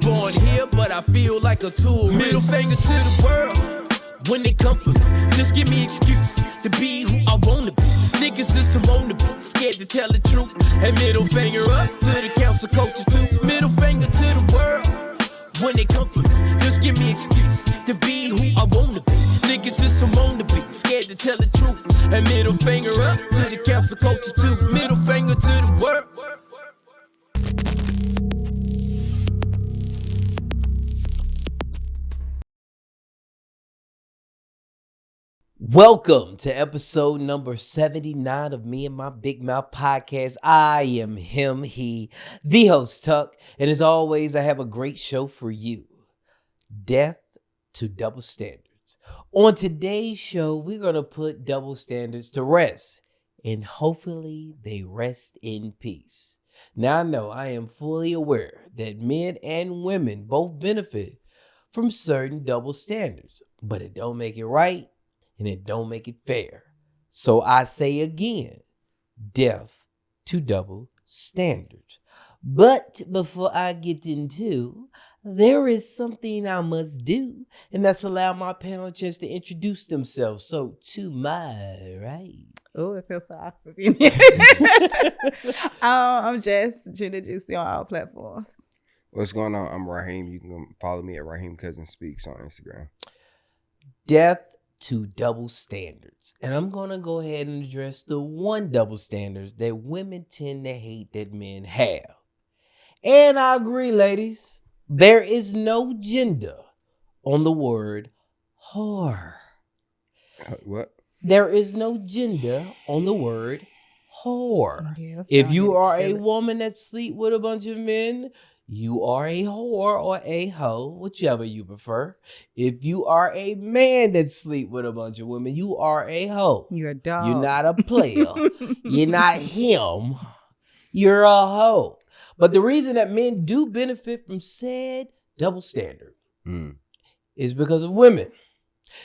born here, but I feel like a tool. Middle finger to the world when they come for me. Just give me excuse to be who I wanna be. Niggas just want to be scared to tell the truth. And middle finger up to the council coaches too. Middle finger to the world when they come for me. Just give me excuse to be who I wanna be. Niggas just want to be scared to tell the truth. And middle finger up to the council coaches too. Middle finger to the world. Welcome to episode number 79 of Me and My Big Mouth podcast. I am him, he, the host Tuck. And as always, I have a great show for you. Death to double standards. On today's show, we're going to put double standards to rest. And hopefully they rest in peace. Now I know I am fully aware that men and women both benefit from certain double standards. But it don't make it right. And it don't make it fair. So I say again, death to double standards. But before I get into, there is something I must do, and that's allow my panel a chance to introduce themselves. So to my right. Oh, it feels so awkward being here. I'm Jess, Gender Juicy on all platforms. What's going on? I'm Raheem. You can follow me at Raheem Cousin Speaks on Instagram. Death to double standards. And I'm going to go ahead and address the one double standards that women tend to hate that men have. And I agree, ladies. There is no gender on the word whore. What? There is no gender on the word whore. Yeah, if you are a woman that sleep with a bunch of men, you are a whore or a hoe, whichever you prefer. If you are a man that sleep with a bunch of women, you are a hoe. You're a dog. You're not a player. You're not him. You're a hoe. But the reason that men do benefit from said double standard is because of women.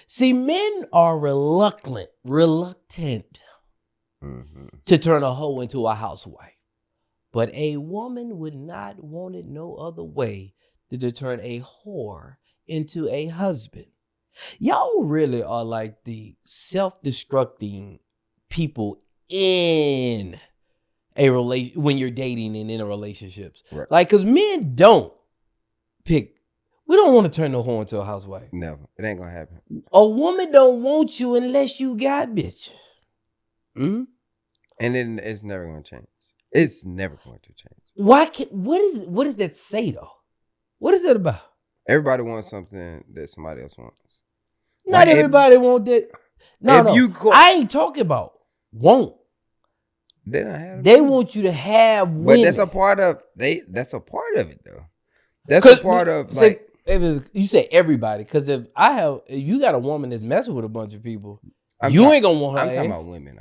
See, men are reluctant to turn a hoe into a housewife. But a woman would not want it no other way than to turn a whore into a husband. Y'all really are like the self-destructing people in a relation when you're dating and in a relationships. Right. Like, because men don't pick. We don't want to turn no whore into a housewife. Never. It ain't gonna happen. A woman don't want you unless you got bitches. And then it's never gonna change. It's never going to change. What does that say though? What is it about? Everybody wants something that somebody else wants. Not everybody want that. No. I ain't talking about want. They don't have. They want you to have women. But that's a part of That's a part of it though. That's a part of like. You say everybody, because if you got a woman that's messing with a bunch of people. Ain't gonna want her. I'm talking about women.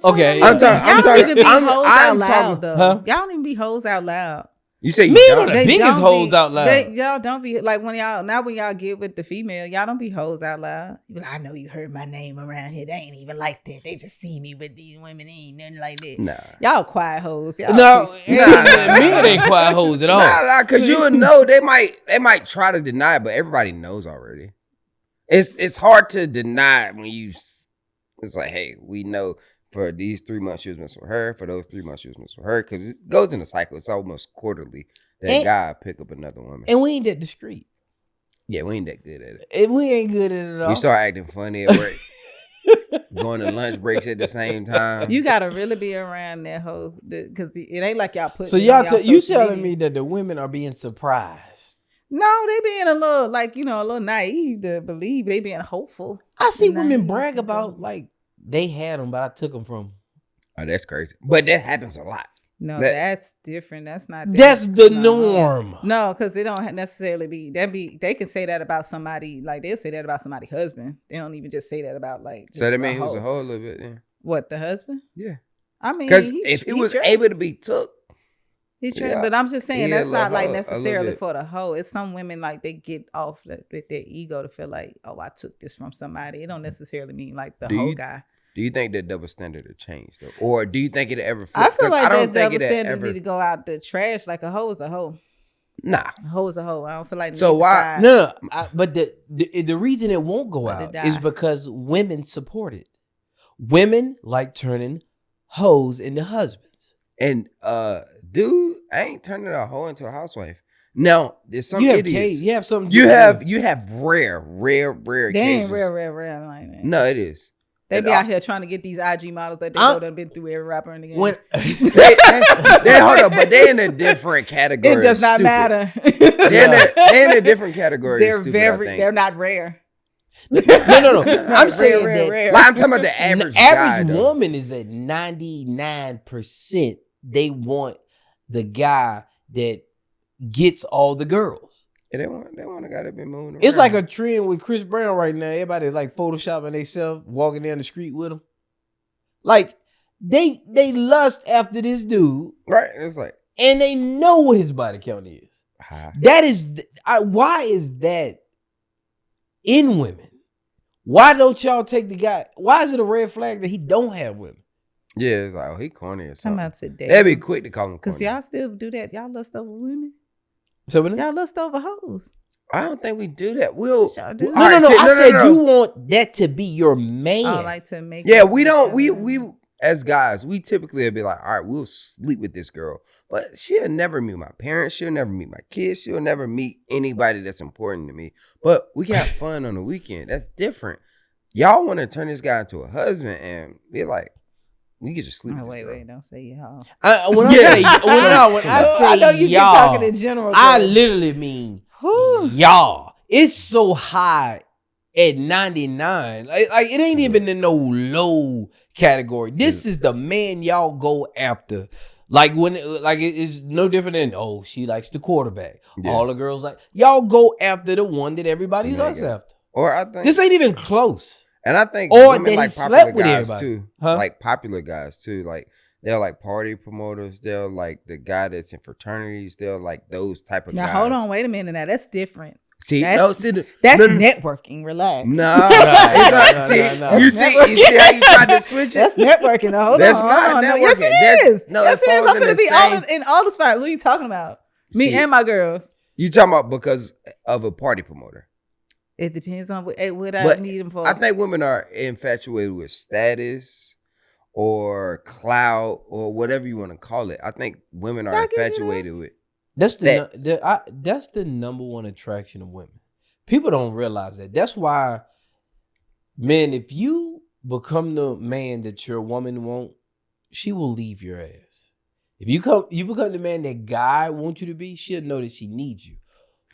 Okay. Y'all don't even be hoes out loud, though. Huh? Y'all don't even be hoes out loud. You say men are the biggest hoes out loud. Y'all don't be like when y'all get with the female, y'all don't be hoes out loud. You like, I know you heard my name around here. They ain't even like that. They just see me with these women. They ain't nothing like that. Nah. Y'all quiet hoes. Y'all men ain't quiet hoes at all. Nah, because you know they might try to deny it, but everybody knows already. It's hard to deny when you. It's like, hey, we know for these 3 months she was messing with her. For those 3 months she was messing with her. Because it goes in a cycle. It's almost quarterly that guy pick up another woman. And we ain't that discreet. Yeah, we ain't that good at it. We ain't good at it at all. We start acting funny at work. Going to lunch breaks at the same time. You got to really be around that hoe. Because it ain't like y'all put. So you telling me that the women are being surprised. No, they being a little a little naive to believe. They being hopeful. I see women brag about like they had them, but I took them from. Oh, that's crazy. But that happens a lot. No, that's different. That's not. That's the norm. No, because they don't necessarily be. They can say that about somebody. Like they'll say that about somebody's husband. They don't even just say that about like. So that means he was a hoe a little bit. Yeah. What, the husband? Yeah. I mean, because if he was able to be took. But I'm just saying that's not like necessarily for the hoe. It's some women like they get off with their ego to feel like, oh, I took this from somebody. It don't necessarily mean like the hoe guy. Do you think that double standard will change though, or do you think it ever? I feel like that double standard need to go out the trash. Like a hoe is a hoe. Nah. A hoe is a hoe. I don't feel like. So why? No. But the reason it won't go out is because women support it. Women like turning hoes into husbands. And dude, I ain't turning a hoe into a housewife. Now, there's some idiots. You have some. You have rare They ain't cases. rare like that. No, it is. They be out here trying to get these IG models that they know that been through every rapper in the game. They hold up, but they in a different category. It does not matter. They're in a different category. They're not rare. No. I'm saying rare. Like, I'm talking about the average. The average woman is at 99%. They want the guy that gets all the girls. Yeah, they want a guy that been moving around. It's like a trend with Chris Brown right now. Everybody like photoshopping themselves, walking down the street with him. Like they lust after this dude, right? It's like, and they know what his body count is. That is why is that in women? Why don't y'all take the guy? Why is it a red flag that he don't have women? Yeah, it's like, oh, he corny or something. I'm about today. They'd be quick to call him corny. Because y'all still do that. Y'all lust over women. So y'all lust over hoes. I don't think we do that. We'll y'all do. No. I said you want that to be your man. I like to make. Yeah, we don't. We as guys, we typically be like, all right, we'll sleep with this girl, but she'll never meet my parents. She'll never meet my kids. She'll never meet anybody that's important to me. But we can have fun on the weekend. That's different. Y'all want to turn this guy into a husband and be like, we could just sleep. Wait, don't say y'all. When I say you y'all, talking in general. I literally mean y'all. It's so high at 99. Like it ain't even in no low category. This is the man y'all go after. Like it's no different than she likes the quarterback. Yeah. All the girls like y'all go after the one that everybody lusts after. Or I think this ain't even close. And I think women like popular guys too. Like popular guys too. Like they're like party promoters. They're like the guy that's in fraternities. They're like those type of guys. Now hold on, wait a minute. Now that's different. See, that's networking. Relax. No. You see how you tried to switch it? That's networking. No, hold that's on. not networking. Yes, it is. No, yes, it is. I'm going to be same... in all the spots. What are you talking about? Me and my girls. You talking about because of a party promoter? It depends on what I need them for. I think women are infatuated with status or clout or whatever you want to call it. I think women are infatuated with. That's that's the number one attraction of women. People don't realize that. That's why, man, if you become the man that your woman wants, she will leave your ass. If you become the man that guy wants you to be, she'll know that she needs you.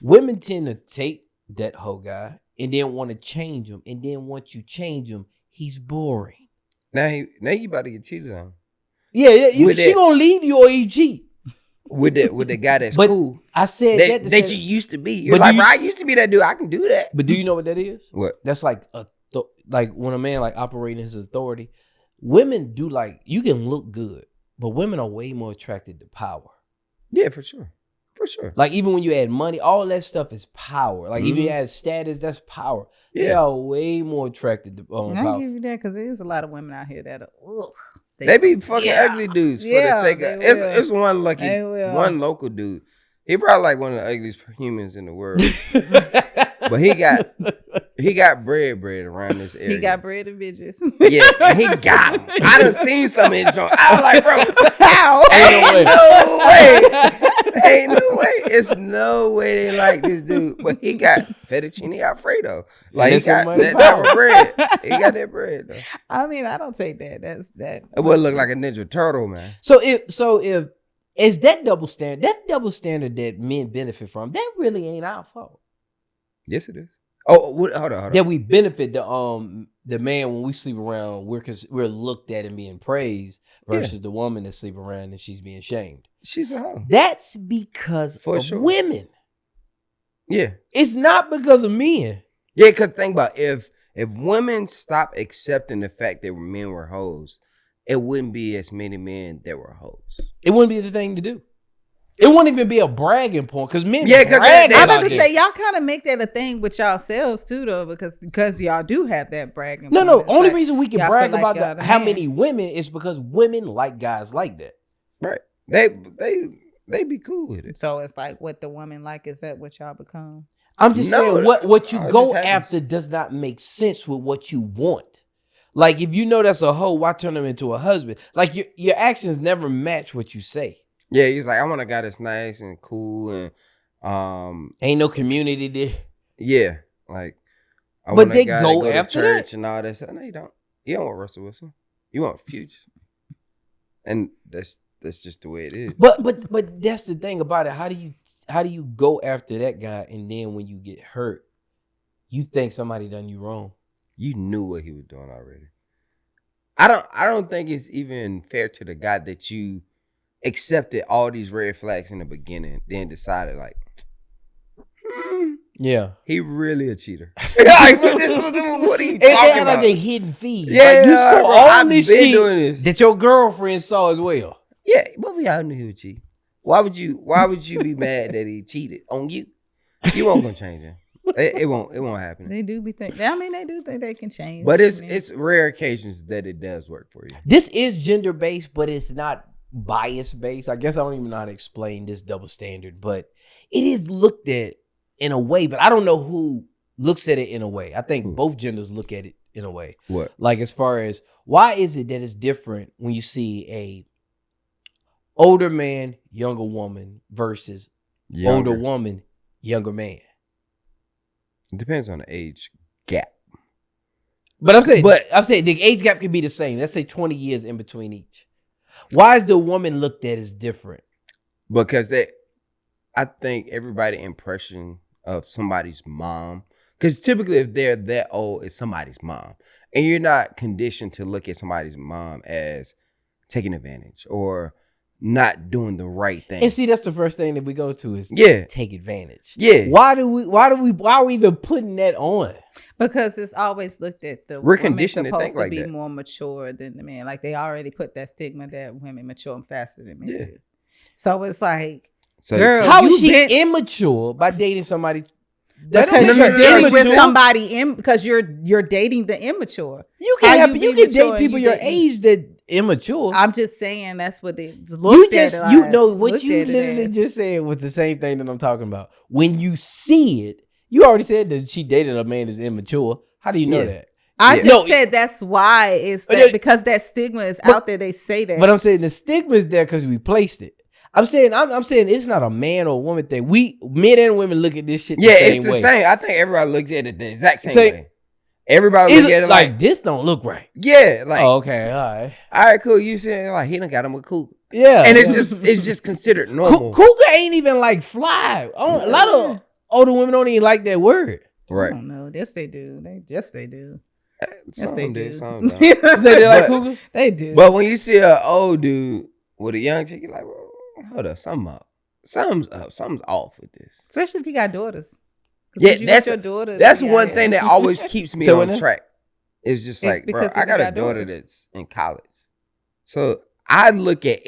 Women tend to take that whole guy and then want to change him, and then once you change him, he's boring. Now you about to get cheated on. Yeah, she gonna leave you or you cheat. With the guy that's cool. I said that you used to be. You're like, bro, I used to be that dude. I can do that. But do you know what that is? What? That's like like when a man like operating his authority. Women do you can look good, but women are way more attracted to power. Yeah, for sure. For sure. Like even when you add money, all that stuff is power. Like even you add status, that's power. Yeah. They are way more attracted to power. I'll give you that because there's a lot of women out here that are They be fucking ugly dudes for the sake of it's one local dude. He probably like one of the ugliest humans in the world. But he got bread around this area. He got bread and bitches. Yeah, and he got them. I done seen some of his joints. I was like, bro, how? Ain't no way. It's no way they like this dude. But he got fettuccine Alfredo. Like he got that type of bread. He got that bread though. I mean, I don't take that. That's that. It would look like a Ninja Turtle, man. So if is that double standard that men benefit from, that really ain't our fault. Yes, it is. Oh, hold on. That we benefit the man when we sleep around, we're looked at and being praised versus the woman that sleep around and she's being shamed. She's a hoe. That's because of women. Yeah. It's not because of men. Yeah, because think about if women stop accepting the fact that men were hoes, it wouldn't be as many men that were hoes. It wouldn't be the thing to do. It wouldn't even be a bragging point because men. I'm about to say y'all kind of make that a thing with yourselves too, though, because y'all do have that bragging. No. Only reason we can brag about how many women is because women like guys like that. Right. They they be cool with it. So it's like what the woman like. Is that what y'all become? I'm just saying what you go after does not make sense with what you want. Like if you know that's a hoe, why turn them into a husband? Like your actions never match what you say. Yeah, he's like, I want a guy that's nice and cool and ain't no community there. Yeah, like but they go after to church that and all that stuff. No, you don't. You don't want Russell Wilson. You want Future, and that's just the way it is. But that's the thing about it. How do you go after that guy and then when you get hurt, you think somebody done you wrong? You knew what he was doing already. I don't think it's even fair to the guy that you accepted all these red flags in the beginning, then decided like, yeah, he really a cheater. Like, what are you talking about? Like they hidden fees. Yeah, like you saw all this shit doing this that your girlfriend saw as well. Yeah, but we all knew he would cheat. Why would you be mad that he cheated on you? You won't gonna change him. It won't happen. They do be think. I mean, they do think they can change. But it's rare occasions that it does work for you. This is gender based, but it's not bias based. I guess I don't even know how to explain this double standard, but it is looked at in a way. But I don't know who looks at it in a way. I think both genders look at it in a way. What? Like as far as why is it that it's different when you see a older man, younger woman versus older woman, younger man? It depends on the age gap. But I'm saying the age gap could be the same. Let's say 20 years in between each. Why is the woman looked at as different? Because I think everybody's impression of somebody's mom, because typically if they're that old, it's somebody's mom. And you're not conditioned to look at somebody's mom as taking advantage or not doing the right thing. And see, that's the first thing that we go to is take advantage. Yeah. Why are we even putting that on? Because it's always looked at the we're woman conditioned supposed to think like be that. More mature than the man. Like they already put that stigma that women mature faster than men do. So it's like, girl, how is she immature by dating somebody? Because you're dating with somebody because you're dating the immature. You can date people your age that immature. I'm just saying that's what they looked at. You know what you literally just said was the same thing that I'm talking about. When you see it, you already said that she dated a man that's immature. How do you know that? I just said that's why it's that, because that stigma is out there. They say that, but I'm saying the stigma is there because we placed it. I'm saying it's not a man or woman thing. We men and women look at this shit the same it's the way. same. I think everybody looks at it the exact same way. Everybody look at it like this don't look right. Yeah, like okay, all right, cool. You saying like he done got him a cougar. Yeah, and it's just considered normal. Cougar ain't even like fly. A lot of older women don't even like that word. Right? I don't know. Yes, they do. Yes, they do. Some they do. do. Some don't. They like cougar. They do. But when you see an old dude with a young chick, you're like, well, hold up, something's up. Something's off with this. Especially if you got daughters. Yeah, that's one thing that always keeps me on track. It's just like, bro, I got a daughter that's in college. So I look at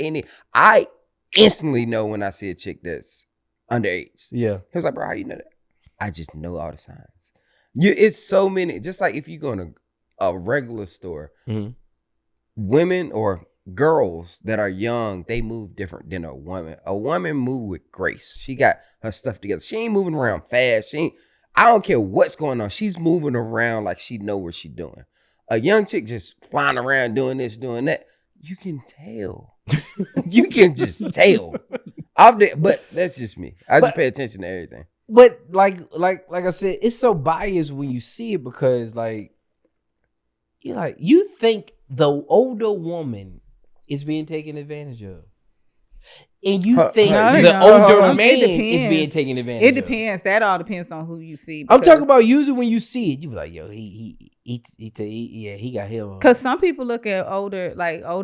I instantly know when I see a chick that's underage. Yeah. He was like, bro, how you know that? I just know all the signs. It's so many, just like if you go in a regular store, women or girls that are young, they move different than a woman. A woman move with grace. She got her stuff together. She ain't moving around fast. I don't care what's going on. She's moving around like she know what she's doing. A young chick just flying around doing this, doing that. You can tell. You can just tell. But that's just me. I just pay attention to everything. But like I said, it's so biased when you see it because you think the older woman is being taken advantage of. And you think the older man is being taken advantage of. It depends. That all depends on who you see. I'm talking about usually when you see it, you be like, yo, he got him. Because some people look at older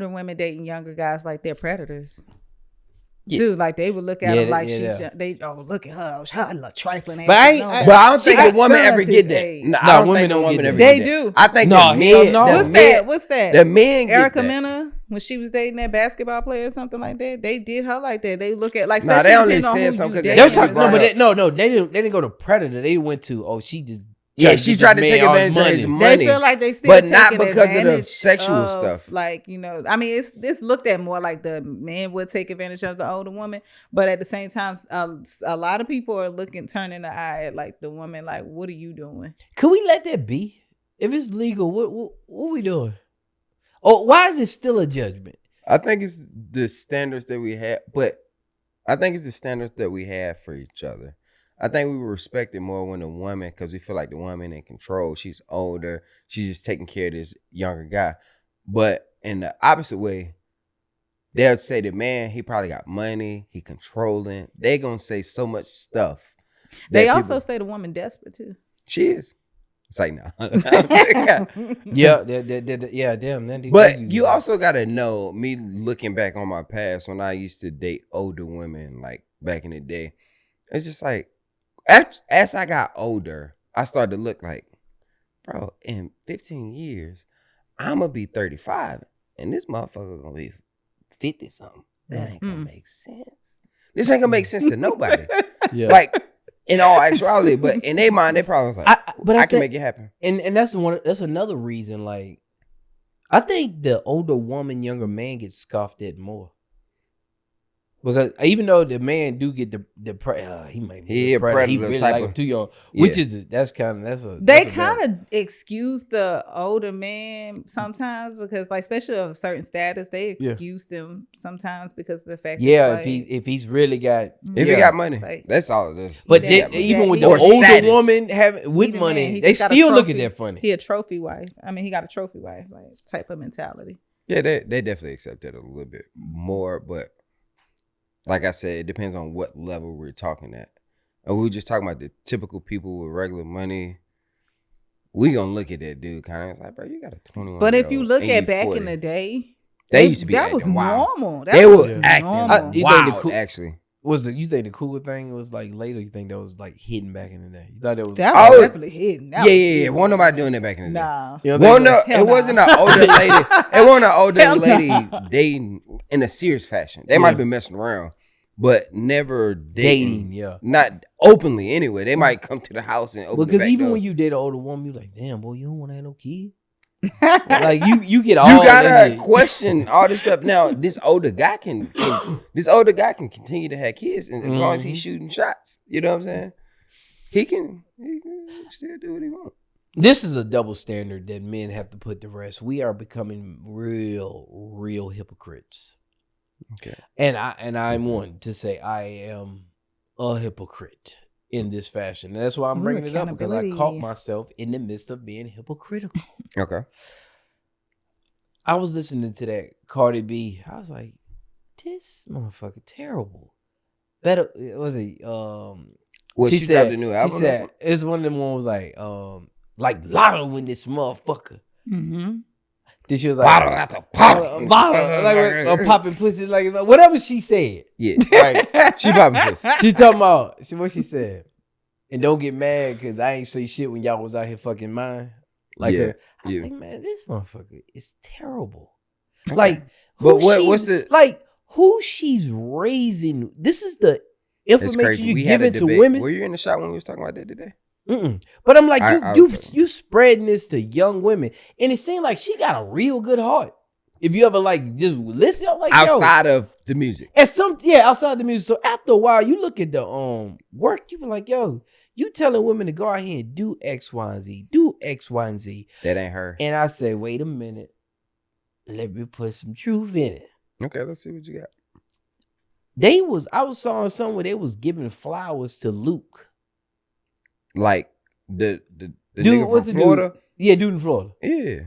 women dating younger guys like they're predators. Yeah. Too, like they would look at them like look at her, trifling. But I don't think a woman ever get that. No, women don't ever get that. They do. I think the men. What's that? The men get Erica that. Mena, when she was dating that basketball player or something like that, they did her like that. They look at like. No, they only said something because they didn't go to predator. They went to she just Yeah, she tried to take advantage of his money. They feel like they still but not because of the sexual stuff. Like, you know, I mean, it's looked at more like the men would take advantage of the older woman, but at the same time, a lot of people are turning the eye at like the woman, like, what are you doing? Could we let that be? If it's legal, what we doing? Oh, why is it still a judgment? I think it's the standards that we have, but I think it's the standards that we have for each other. I think we respect it more when a woman, because we feel like the woman in control. She's older. She's just taking care of this younger guy. But in the opposite way, they'll say the man, he probably got money. He controlling. They going to say so much stuff. They also say the woman desperate too. She is. It's like, no. Yeah, damn. But you also got to know, me looking back on my past, when I used to date older women, like back in the day, it's just like, as I got older, I started to look like, bro, in 15 years, I'm going to be 35, and this motherfucker going to be 50 something. That ain't going to make sense. This ain't going to make sense to nobody. Yeah. Like, in all actuality, but in their mind, they probably like, I can make it happen. And that's another reason, like, I think the older woman, younger man gets scoffed at more. Because even though the man do get he might be a predator. He really like him too young, which is they kind of excuse the older man sometimes, because like, especially of a certain status, they excuse them sometimes because of the fact. Yeah, if he's really got he got money, that's all it is. But even with the older woman with money, they still look at that funny. He a trophy wife. I mean, he got a trophy wife, like type of mentality. Yeah, they definitely accept that a little bit more, but. Like I said, it depends on what level we're talking at. And we were just talking about the typical people with regular money. We gonna look at that dude kind of. It's like, bro, you got a 21. But if you look at back 40. In the day, they used to be that was normal. They was acting wild, actually. You think the cool thing was like later? You think that was like hidden back in the day? You thought that was definitely hidden. Yeah. Wasn't nobody doing that back in the day. Nah. It wasn't an older lady. It wasn't an older lady dating in a serious fashion. They might have been messing around, but never dating. Yeah. Not openly anyway. They might come to the house and open because the back even door. When you date an older woman, you're like, damn, boy, you don't want to have no kid. Like you get all. You gotta question all this stuff. Now, this older guy can continue to have kids, and as long as he's shooting shots, you know what I'm saying? He can still do what he wants. This is a double standard that men have to put to rest. We are becoming real hypocrites. Okay. And I'm one to say I am a hypocrite in this fashion. And that's why I'm bringing it up, because I caught myself in the midst of being hypocritical. Okay. I was listening to that Cardi B. I was like, this motherfucker terrible. Better was it she said the new album. She said it's one of them ones like Lotto with this motherfucker. Mm-hmm. Then she was like, bottle after bottle, like popping pussy, like whatever she said. Yeah, right. She popping pussy. She talking about what she said. And don't get mad because I ain't say shit when y'all was out here fucking mine. Like her. I was like, man, this motherfucker is terrible. Okay. Like, what's the like who she's raising? This is the information you give it to women. Were you in the shop when we was talking about that today? Mm-mm. But I'm like, you spreading this to young women, and it seemed like she got a real good heart. If you ever like just listen, like outside of the music, and outside the music. So after a while, you look at the work, you be like, yo, you telling women to go out here and do X, Y, and Z, do X, Y, and Z. That ain't her. And I said, wait a minute, let me put some truth in it. Okay, let's see what you got. I was saw somewhere they was giving flowers to Luke. Like the dude, nigga from Florida? Dude? Yeah, dude in Florida. Yeah.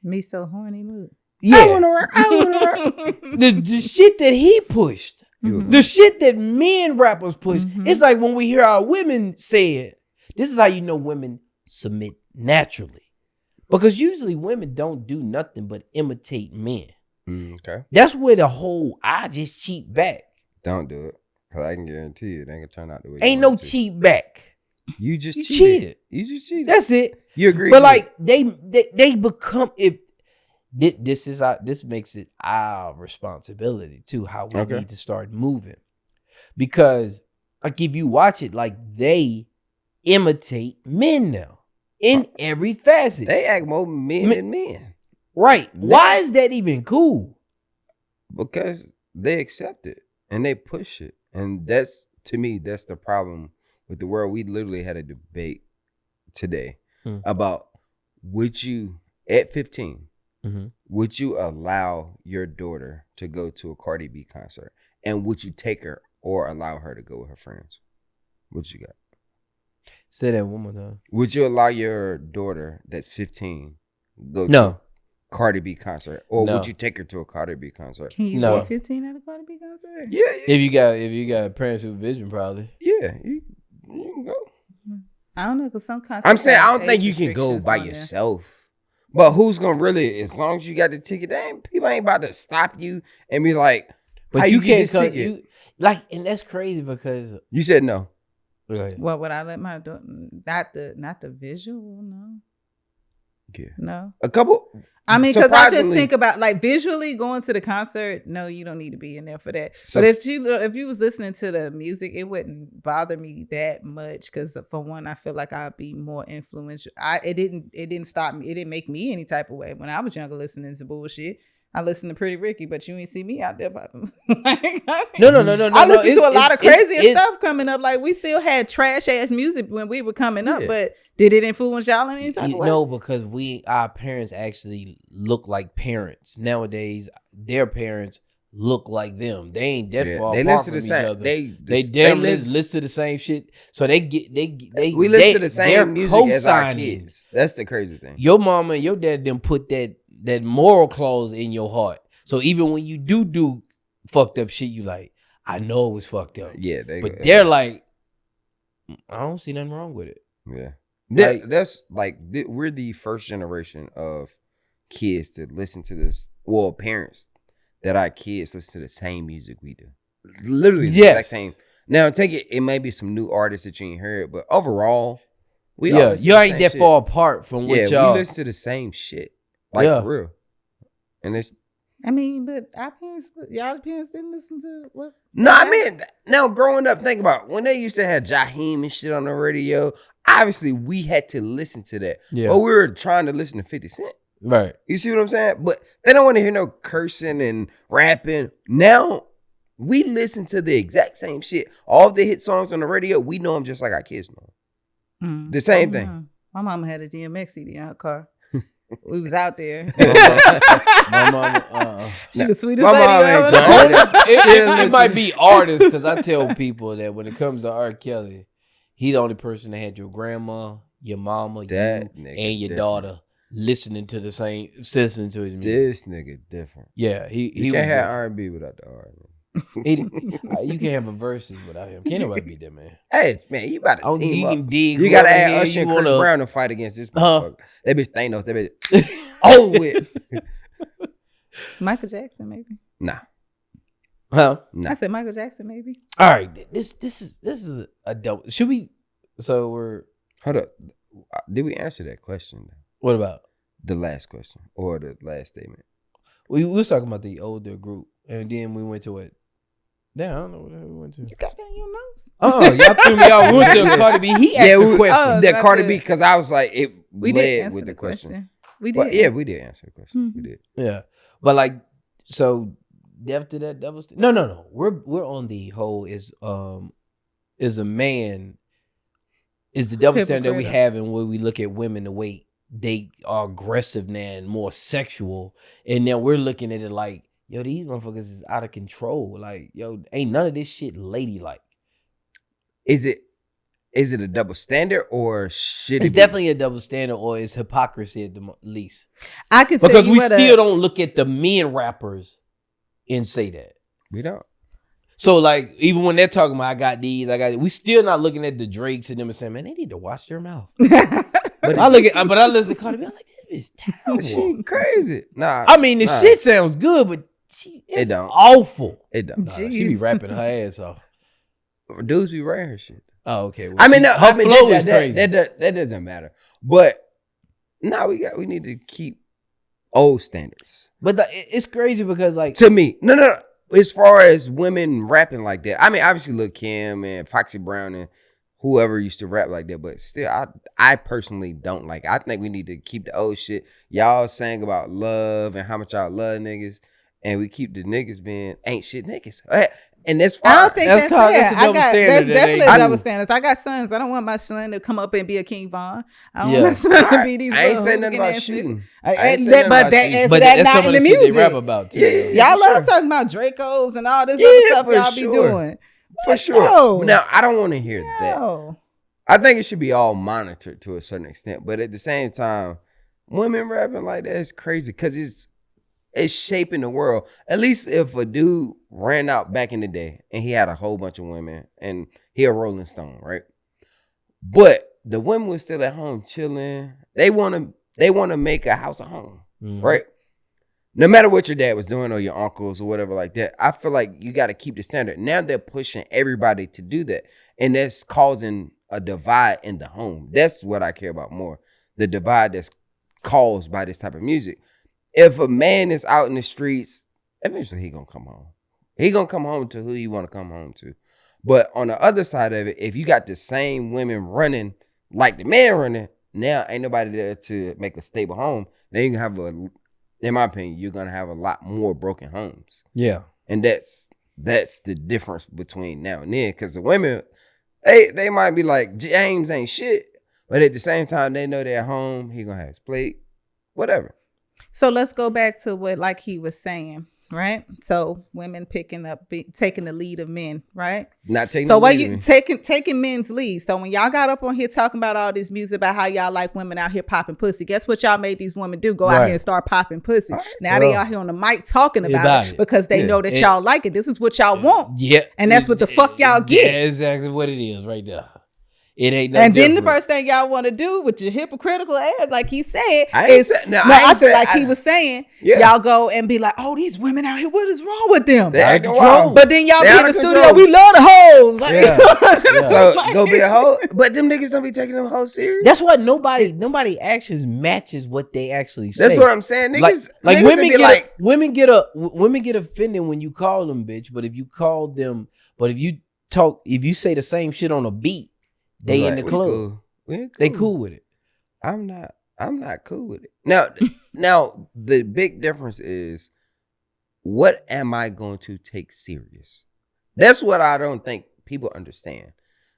Me so horny, Luke. Yeah. I wanna rock. The shit that he pushed. Mm-hmm. The shit that men rappers push. Mm-hmm. It's like when we hear our women say it, this is how you know women submit naturally. Because usually women don't do nothing but imitate men. Okay. That's where the whole I just cheat back. Don't do it. Because I can guarantee you it ain't gonna turn out the way ain't no cheat back. You just cheated. You just cheated. That's it. You agree. But like they become this makes it our responsibility too, how we need to start moving. Because like if you watch it, like they imitate men now. in every facet. They act more men than men. Right. Why is that even cool? Because they accept it and they push it. And that's, to me, that's the problem with the world. We literally had a debate today about would you, at 15, would you allow your daughter to go to a Cardi B concert? And would you take her or allow her to go with her friends? What you got? Say that one more time. Would you allow your daughter that's 15 go No. to a Cardi B concert? Or would you take her to a Cardi B concert? Can you be 15 at a Cardi B concert? Yeah. If you got parent supervision, probably. Yeah, you can go. I don't know, because some concerts. I'm saying I don't think you can go by yourself. But who's gonna really? As long as you got the ticket, people ain't about to stop you and be like, "But how you can't come." You and that's crazy because you said no. Well, would I let my daughter? Not the visual, no. Yeah. No. A couple. I mean, because I just think about like visually going to the concert. No, you don't need to be in there for that. So, but if you was listening to the music, it wouldn't bother me that much. Because for one, I feel like I'd be more influential. It didn't stop me. It didn't make me any type of way when I was younger listening to bullshit. I listened to Pretty Ricky, but you ain't see me out there popping. No. I listened to a lot of crazy stuff coming up. Like we still had trash ass music when we were coming up, but did it influence y'all in any type of way? No, because our parents actually look like parents. Nowadays, their parents look like them. They ain't that far apart from each other. They listen to the same shit. So we listen to the same music as our kids. That's the crazy thing. Your mama and your dad didn't put that moral clause in your heart. So even when you do fucked up shit, you like, I know it was fucked up. Yeah, they're like, I don't see nothing wrong with it. Yeah. That's like we're the first generation of kids to listen to this. Well, parents that our kids listen to the same music we do. Literally the exact same. Now take it. It may be some new artists that you ain't heard, but overall, you ain't that far apart from what y'all. We listen to the same shit, like for real. And it's. I mean, but y'all parents didn't listen to what? No, I mean, now growing up, think about when they used to have Jaheim and shit on the radio. Obviously, we had to listen to that. Yeah. But we were trying to listen to 50 Cent. Right. You see what I'm saying? But they don't want to hear no cursing and rapping. Now, we listen to the exact same shit. All the hit songs on the radio, we know them just like our kids know. The same thing. My mama had a DMX CD in her car. We was out there. My mama, she the sweetest lady ever. It might be artists, because I tell people that when it comes to R. Kelly, he the only person that had your grandma, your mama, you, and your daughter listening to his music. This nigga different. Yeah, he can't have R&B without the R. You can't have a verses without him. Can't nobody beat that man. Hey man, you about to team up. You gotta add Usher and Chris Brown to fight against this motherfucker. That bitch Thanos. That bitch old with. Michael Jackson, maybe. Nah. Huh? Nah. I said Michael Jackson, maybe. All right. This is a double. Should we? So we're. Hold up. Did we answer that question? What about the last question or the last statement? We was talking about the older group, and then we went to it. Damn, I don't know what we went to. You got that in your notes? Oh, y'all threw me off. We went to Cardi B. He asked the question. That Cardi B, because I was like, we led did with the question. We did. Yeah, we did answer the question. Mm-hmm. We did. Yeah, but like, so after that double no. We're on the whole is a man is the double standard that we have, and when we look at women the way they are aggressive now and more sexual, and now we're looking at it like, yo, these motherfuckers is out of control. Like, yo, ain't none of this shit ladylike. Is it a double standard or shit? It's definitely a double standard, or it's hypocrisy at the least. I could because we still don't look at the men rappers and say that. We don't. So like, even when they're talking about I got these, we still not looking at the Drakes and them and saying, man, they need to wash their mouth. But I listen to Cardi B, I'm like, this is terrible. She crazy. Nah. I mean, the shit sounds good, but it's awful. It don't. Nah, she be rapping her ass off. Dudes be writing her shit. Oh, okay. Well, her flow is crazy. That doesn't matter. But now we need to keep old standards. But it's crazy because like, to me, no. As far as women rapping like that, I mean, obviously Lil' Kim and Foxy Brown and whoever used to rap like that, but still, I personally don't like it. I think we need to keep the old shit. Y'all sang about love and how much y'all love niggas, and we keep the niggas being ain't shit niggas. And that's fine. I don't think that's fair. That's a double standard. That's definitely I a double standard. I got sons. I don't want my son to come up and be a King Von. I don't Yeah. want my son to be these. I ain't saying nothing about shooting. But that's not some in of the the shit they music. rap about too. Yeah. Y'all for love talking about Dracos and all this other Yeah, stuff for y'all be sure. doing. For sure. No. Now, I don't want to hear that. No. I think it should be all monitored to a certain extent, but at the same time, women rapping like that is crazy because it's shaping the world. At least if a dude ran out back in the day and he had a whole bunch of women and he a Rolling Stone, right? But the women were still at home chilling. They want to make a house a home, right? No matter what your dad was doing or your uncles or whatever like that, I feel like you got to keep the standard. Now they're pushing everybody to do that, and that's causing a divide in the home. That's what I care about more. The divide that's caused by this type of music. If a man is out in the streets, eventually he gonna come home. He gonna come home to who he want to come home to. But on the other side of it, if you got the same women running like the man running, now ain't nobody there to make a stable home. Then you can have in my opinion, you're gonna have a lot more broken homes. Yeah. And that's the difference between now and then. Because the women, they might be like, James ain't shit, but at the same time, they know they're at home. He gonna have his plate, whatever. So let's go back to what, like he was saying, right? So women taking the lead of men, right? Not taking. So the what lead you of taking men's lead? So when y'all got up on here talking about all this music about how y'all like women out here popping pussy, guess what y'all made these women do? Go out here and start popping pussy. Right. Now they out here on the mic talking about it because they know that y'all like it. This is what y'all want. Yeah. And that's what the fuck y'all get. Yeah, exactly what it is right there. It ain't no And then different. the first thing y'all want to do with your hypocritical ass, like he said, I is ain't feel like he was saying, y'all go and be like, "Oh, these women out here, what is wrong with them?" They Out ain't of no control. wrong. But then y'all They be out in the of studio, control. we love the hoes. Like, Yeah. So go be a hoe, but them niggas don't be taking them hoes serious. That's what nobody actions matches what they actually say. That's what I'm saying. Niggas, like niggas women be get women get offended when you call them bitch, but if you call them, if you say the same shit on a beat, they like, in the we club. cool. They cool with it. I'm not cool with it. Now the big difference is, what am I going to take serious? That's what I don't think people understand.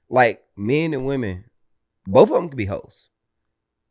Like men and women, both of them can be hoes.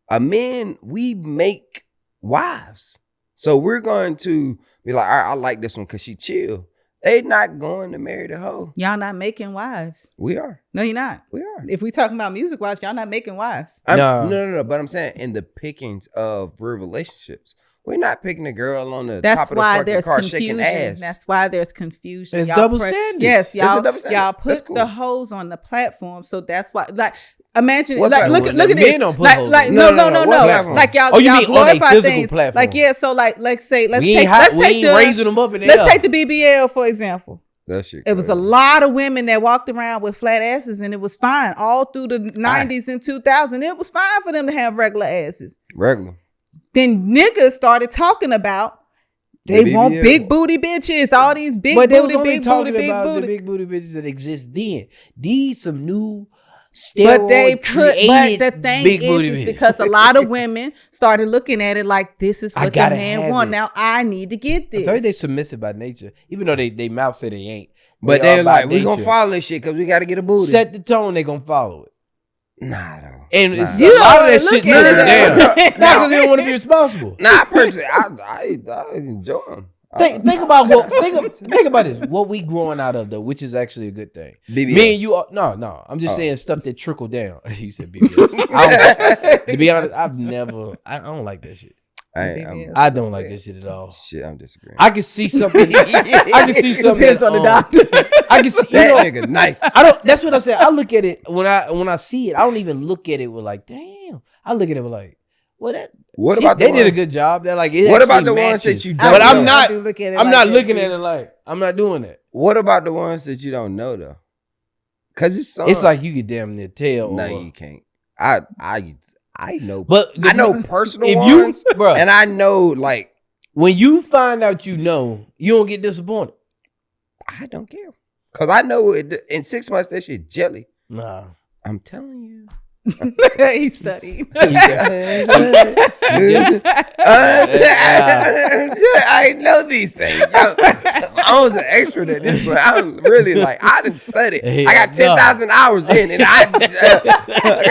A man, we make wives. So we're going to be like, all right, I like this one because she chill. They not going to marry the hoe. y'all not making wives. We are. No, you're not. We are. If we talking about music wise, y'all not making wives. No. But I'm saying in the pickings of real relationships, we're not picking a girl on the top of the fucking car shaking ass. That's why there's confusion. It's Y'all double standard. Yes, It's a double standard. y'all That's put cool. the hoes on the platform, so that's why. Like, imagine, What like, look platform? at Men this. don't put Like, hoes like, on no. What platform? Like y'all, Oh, you y'all mean on a glorify physical things. platform? Like, yeah. So like, let's take raising them up in the let's air. take the BBL for example. That shit. It was a lot of women that walked around with flat asses, and it was fine all through the 90s and 2000s. It was fine for them to have regular asses. regular. Then niggas started talking about they want big booty bitches, all these big But they was booty, only big talking booty, big about the booty. big booty bitches that exist then. These some new But they steroid put, but created the thing big booty is bitches. because a lot of women started looking at it like this is I what the gotta man have want. it. Now I need to get I this. told you they submissive by nature, even though they mouth say they ain't. But They are they're by like, we gonna nature. follow this shit because we got to get a booty. Set the tone, they gonna follow it. Nah, though. And Nah. it's You a don't lot of wanna that look shit at trickle it. down. No, Not because they don't want to be responsible. Nah, personally, I enjoy them. Think about what think about this. What we growing out of though, which is actually a good thing. BBS. Me and you are, no. I'm just saying stuff that trickle down. You said BBS. To be honest, I don't like that shit. I don't like that shit at all. Shit, I'm disagreeing. I can see something. I can see something. Depends on the doctor. I can see That nigga nice. I don't. That's what I'm saying. I look at it when I see it. I don't even look at it with like, damn. I look at it with like, What about the they did a ones- good job. They're like, it What about actually the ones matches. that you don't But know? I'm not. I do look at it I'm like not that, looking too. at it like I'm not doing that. What about the ones that you don't know though? Cause it's It's like you could damn near tell. no, or, you can't. I know, but I know personal if ones, you, bro, and I know like when you find out, you don't get disappointed. I don't care, cause I know it, in 6 months that shit jelly. Nah, I'm telling you. He studied. I know these things. I was an expert at this, but I'm really like, I didn't study. I got 10,000 hours in, and I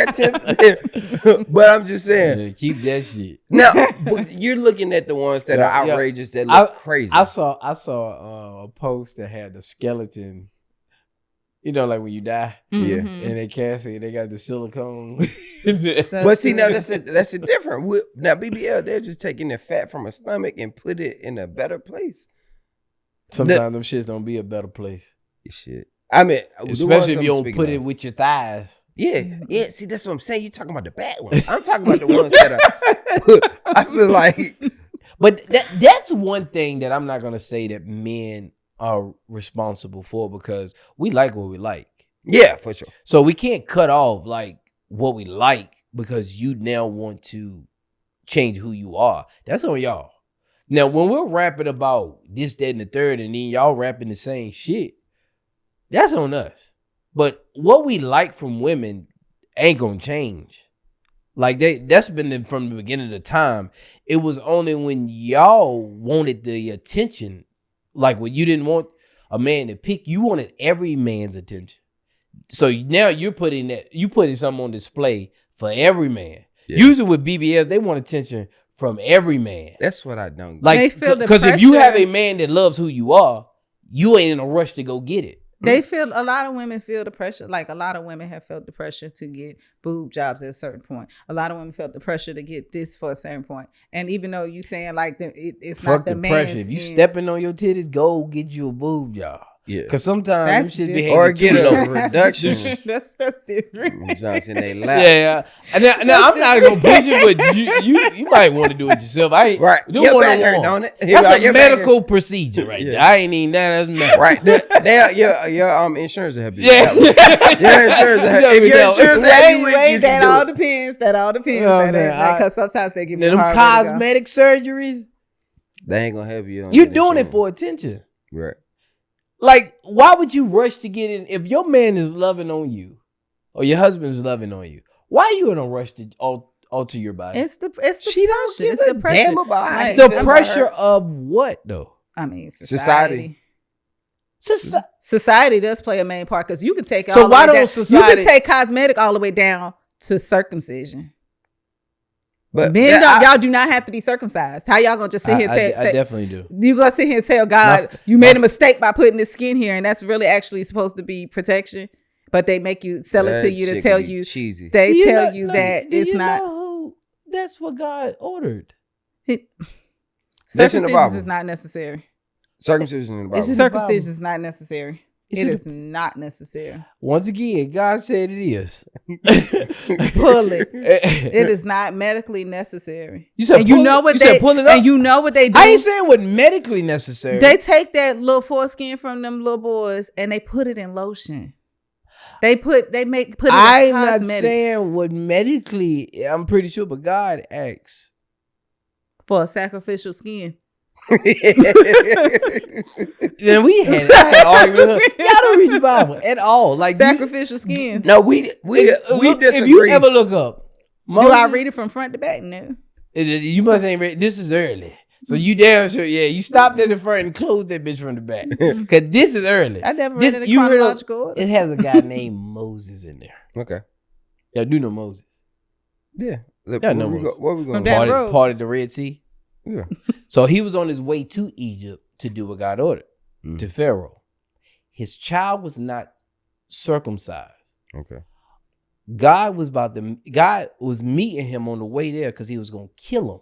got 10. But I'm just saying, Yeah, keep that shit. now but you're looking at the ones that are outrageous, that look crazy. I saw a post that had the skeleton. You know, like when you die, Yeah. and they cast it, they got the silicone. But see, now that's a different. Now BBL, they're just taking the fat from a stomach and put it in a better place. Sometimes them shits don't be a better place. Shit. I mean, especially if you don't put it with your thighs. Yeah. See, that's what I'm saying. You're talking about the bad ones. I'm talking about the ones that are. I feel like, but that's one thing that I'm not gonna say that men are responsible for, because we like what we like. Yeah, for sure. So we can't cut off like what we like because you now want to change who you are. That's on y'all. Now, when we're rapping about this, that, and the third, and then y'all rapping the same shit, that's on us. But what we like from women ain't gonna change. Like that's been from the beginning of the time. It was only when y'all wanted the attention. Like when you didn't want a man to pick, you wanted every man's attention. So now you're putting something on display for every man. Yeah. Usually with BBS, they want attention from every man. That's what I don't like. Because if you have a man that loves who you are, you ain't in a rush to go get it. They feel, a lot of women feel the pressure. Like a lot of women have felt the pressure to get boob jobs at a certain point. A lot of women felt the pressure to get this for a certain point. And even though you saying like it's fuck not the pressure. If you stepping on your titties, go get you a boob job. Yeah, because sometimes them shit be or get a reduction. that's different. Jumps in their lap. Yeah. And now I'm not gonna push it, but you might want to do it yourself. I ain't right. Do one-on-one. That's a medical procedure, right there. I ain't even that. That's medical. Right. Your insurance will help you. Yeah. Your insurance will help you. If your insurance will help you, wait, that all depends. That all depends. Because sometimes they give you them cosmetic surgeries. They ain't gonna help you. You're doing it for attention, right? Like, why would you rush to get in? If your man is loving on you, or your husband is loving on you, why are you in a rush to alter your body? It's the pressure. It's the pressure. Damn about it. The pressure of what though? I mean, society. Society does play a main part, because you can take it. So why don't society? You can take cosmetic all the way down to circumcision. But men y'all do not have to be circumcised. How y'all gonna just sit here and say? I definitely do. You gonna sit here and tell God you made a mistake by putting this skin here, and that's really actually supposed to be protection, but they make you sell it to you to tell you cheesy. They tell you that it's not. That's what God ordered. Circumcision is not necessary. Circumcision in the Bible. Circumcision is not necessary. It is not necessary. Once again, God said it is. Pull it. It is not medically necessary. You said, pull it up. And you know what they do. I ain't saying what medically necessary. They take that little foreskin from them little boys and they put it in lotion. Put it in cosmetic. I'm not saying what medically. I'm pretty sure, but God asks for a sacrificial skin. Then I had argument. Y'all don't read the Bible at all. Like sacrificial skin. No, we disagree. If you ever look up, Moses, do I read it from front to back? No. You must ain't read. This is early, so you damn sure. Yeah, you stopped at the front and closed that bitch from the back, because this is early. I never read it in chronological order. It has a guy named Moses in there. Okay, y'all do know Moses. Yeah, y'all know Moses. Where we going? Part of the Red Sea. Yeah. So he was on his way to Egypt to do what God ordered to Pharaoh. His child was not circumcised. Okay. God was meeting him on the way there because he was going to kill him.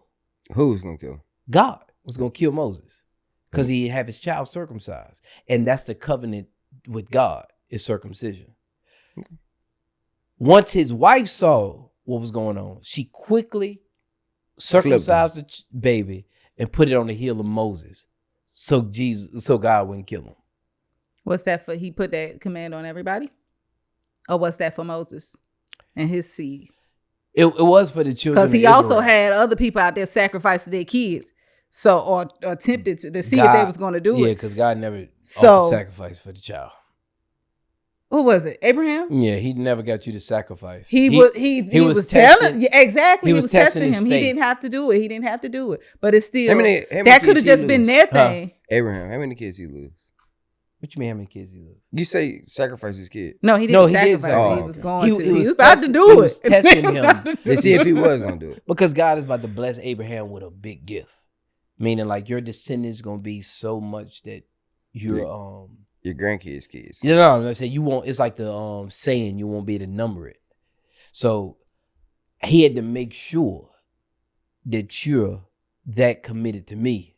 Who was going to kill him? God was going to kill Moses because he had his child circumcised. And that's the covenant with God, is circumcision. Okay. Once his wife saw what was going on, she quickly circumcised the baby and put it on the heel of Moses, so God wouldn't kill him. What's that for? He put that command on everybody, or what's that for Moses and his seed? It was for the children, because he also had other people out there sacrificing their kids, or attempted to see if they was going to do it. Yeah, because God never offered sacrifice for the child. Who was it? Abraham? Yeah, he never got you to sacrifice. He was telling, yeah, exactly. He was testing him. He didn't have to do it. But it's still that could have just been their thing. Abraham, how many kids he lose? What you mean? How many kids he lose? You say sacrifice his kid? No, he didn't sacrifice. Oh, he was going to. He was about to do it. He was testing him to see if he was gonna do it. Because God is about to bless Abraham with a big gift, meaning like your descendants gonna be so much that your grandkids' kids. You know, I said you won't. It's like the saying you won't be able to number it. So he had to make sure that you're that committed to me.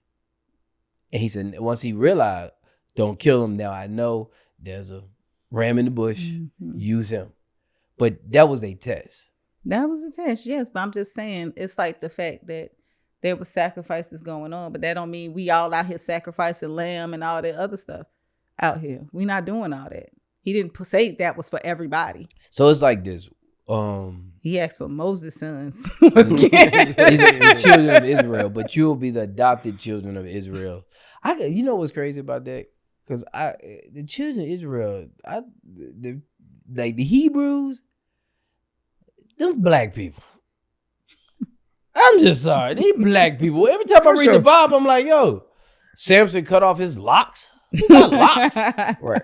And he said once he realized, don't kill him. Now I know there's a ram in the bush. Mm-hmm. Use him. But that was a test. That was a test, yes. But I'm just saying, it's like the fact that there was sacrifices going on, but that don't mean we all out here sacrificing lamb and all that other stuff out here. We not doing all that. He didn't say that was for everybody. So it's like this. He asked for Moses' sons. The children of Israel, but you'll be the adopted children of Israel. You know what's crazy about that? Because the children of Israel, like the Hebrews, them black people. I'm just sorry. They black people. Every time I read the Bible, I'm like, yo, Samson cut off his locks. Who got locks? Right.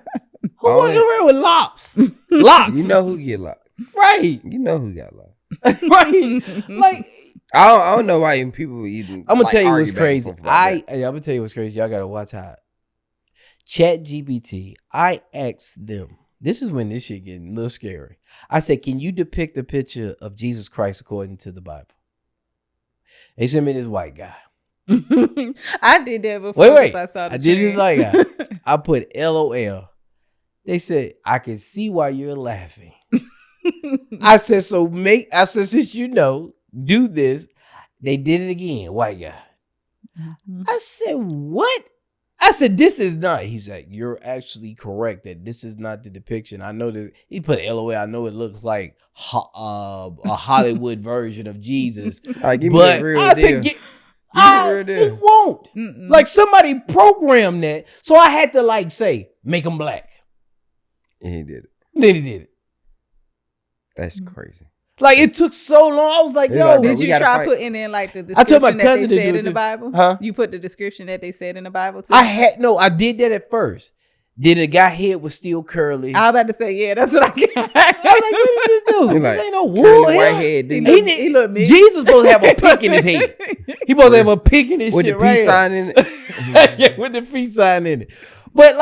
Who walking around with locks? Locks. You know who get locks. Right. You know who got locks. Right. Like I don't know why even people even. I'm gonna tell you what's crazy. I'm gonna tell you what's crazy. Y'all gotta watch how ChatGPT. I asked them. This is when this shit getting a little scary. I said, can you depict a picture of Jesus Christ according to the Bible? They sent me this white guy. I did that before. Wait. I did this white guy. I put LOL. They said, I can see why you're laughing. I said, since you know, do this. They did it again, white guy. Mm-hmm. I said, what? I said, this is not. He's like, you're actually correct that this is not the depiction. I know that he put LOL. I know it looks like a Hollywood version of Jesus. Give me the real deal. It won't. Mm-mm. Like somebody programmed that. So I had to say, make him black. And he did it. Then he did it. That's crazy. Like it took so long. I was like, yo. Did you try putting in the description that they said in the Bible? Huh? You put the description that they said in the Bible too? I did that at first. Then the guy head was still curly. I was about to say, yeah, that's what I got. I was like, what did this do? This ain't no wool white head. He looked Jesus supposed to have a pick in his head. He supposed to have a pick in his with shit the peace sign in it. Yeah, with the peace sign in it. But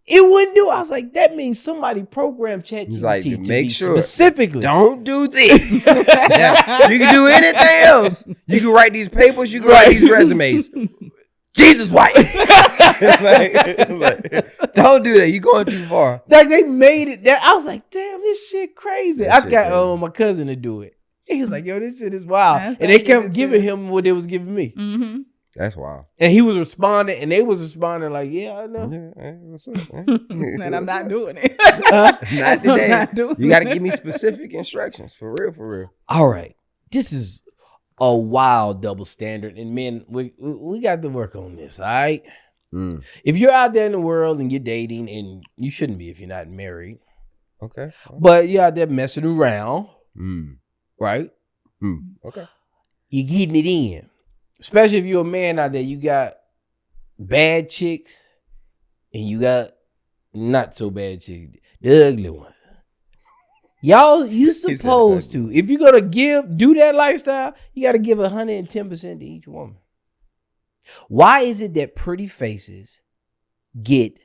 it wouldn't do. I was like, that means somebody programmed ChatGPT to make sure specifically. Don't do this. You can do anything else. You can write these papers. You can write these resumes. Jesus white. Don't do that. You're going too far. They made it. I was like, damn, this shit crazy. I got my cousin to do it. He was like, yo, this shit is wild. And they kept giving him what they was giving me. Mm-hmm. That's wild. And he was responding, and they was responding like, yeah, I know. Yeah, what's up, and I'm not doing it. Not today. You got to give me specific instructions. For real. All right. This is a wild double standard. And men, we got to work on this, all right? Mm. If you're out there in the world and you're dating, and you shouldn't be if you're not married. Okay. But you're out there messing around, right? Okay. You're getting it in. Especially if you're a man out there, you got bad chicks and you got not so bad chicks, the ugly one. You supposed to, if you're going to do that lifestyle, you got to give 110% to each woman. Why is it that pretty faces get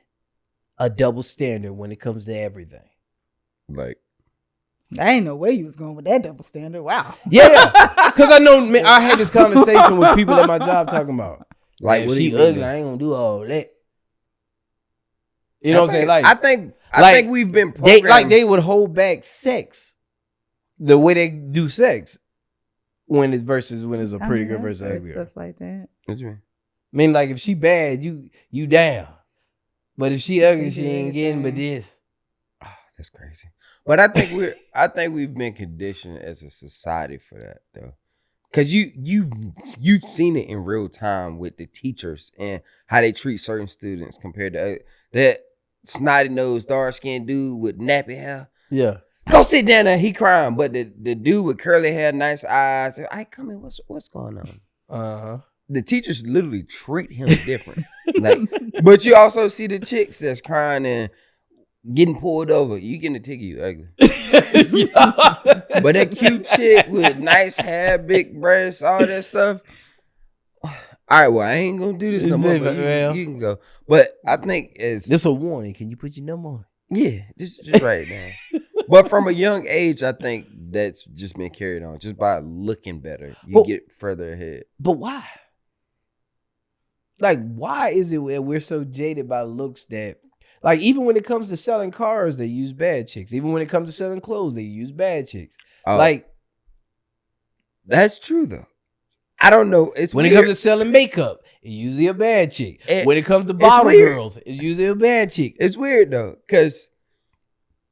a double standard when it comes to everything? I ain't know where you was going with that double standard. Wow. Yeah. Because I know, man, I had this conversation with people at my job talking about, if she ugly, I ain't going to do all that. You know what I'm saying? I think we've been programmed. They would hold back sex the way they do sex when it's a pretty girl versus a ugly girl. Stuff like that. What you mean? I mean, if she bad, you down. But if she ugly, she ain't getting but this. Oh, that's crazy. But I think we've been conditioned as a society for that though. Cause you've seen it in real time with the teachers and how they treat certain students compared to that. snotty nosed, dark skinned dude with nappy hair. Yeah. Go sit down there. He crying, but the dude with curly hair, nice eyes. I come in. What's going on? Uh-huh. The teachers literally treat him different. Like, but you also see the chicks that's crying and getting pulled over. You getting a ticket, you ugly. But that cute chick with nice hair, big breasts, all that stuff. All right, well, I ain't gonna do this no more. But you can go. But I think it's this a warning. Can you put your number on? Yeah, just write it down. But from a young age, I think that's just been carried on. Just by looking better, you get further ahead. But why? Like, why is it we're so jaded by looks that, like, even when it comes to selling cars, they use bad chicks. Even when it comes to selling clothes, they use bad chicks. Like, that's true though. I don't know. It's when weird. It comes to selling makeup, it's usually a bad chick. When it comes to bottle girls, it's usually a bad chick. It's weird though, because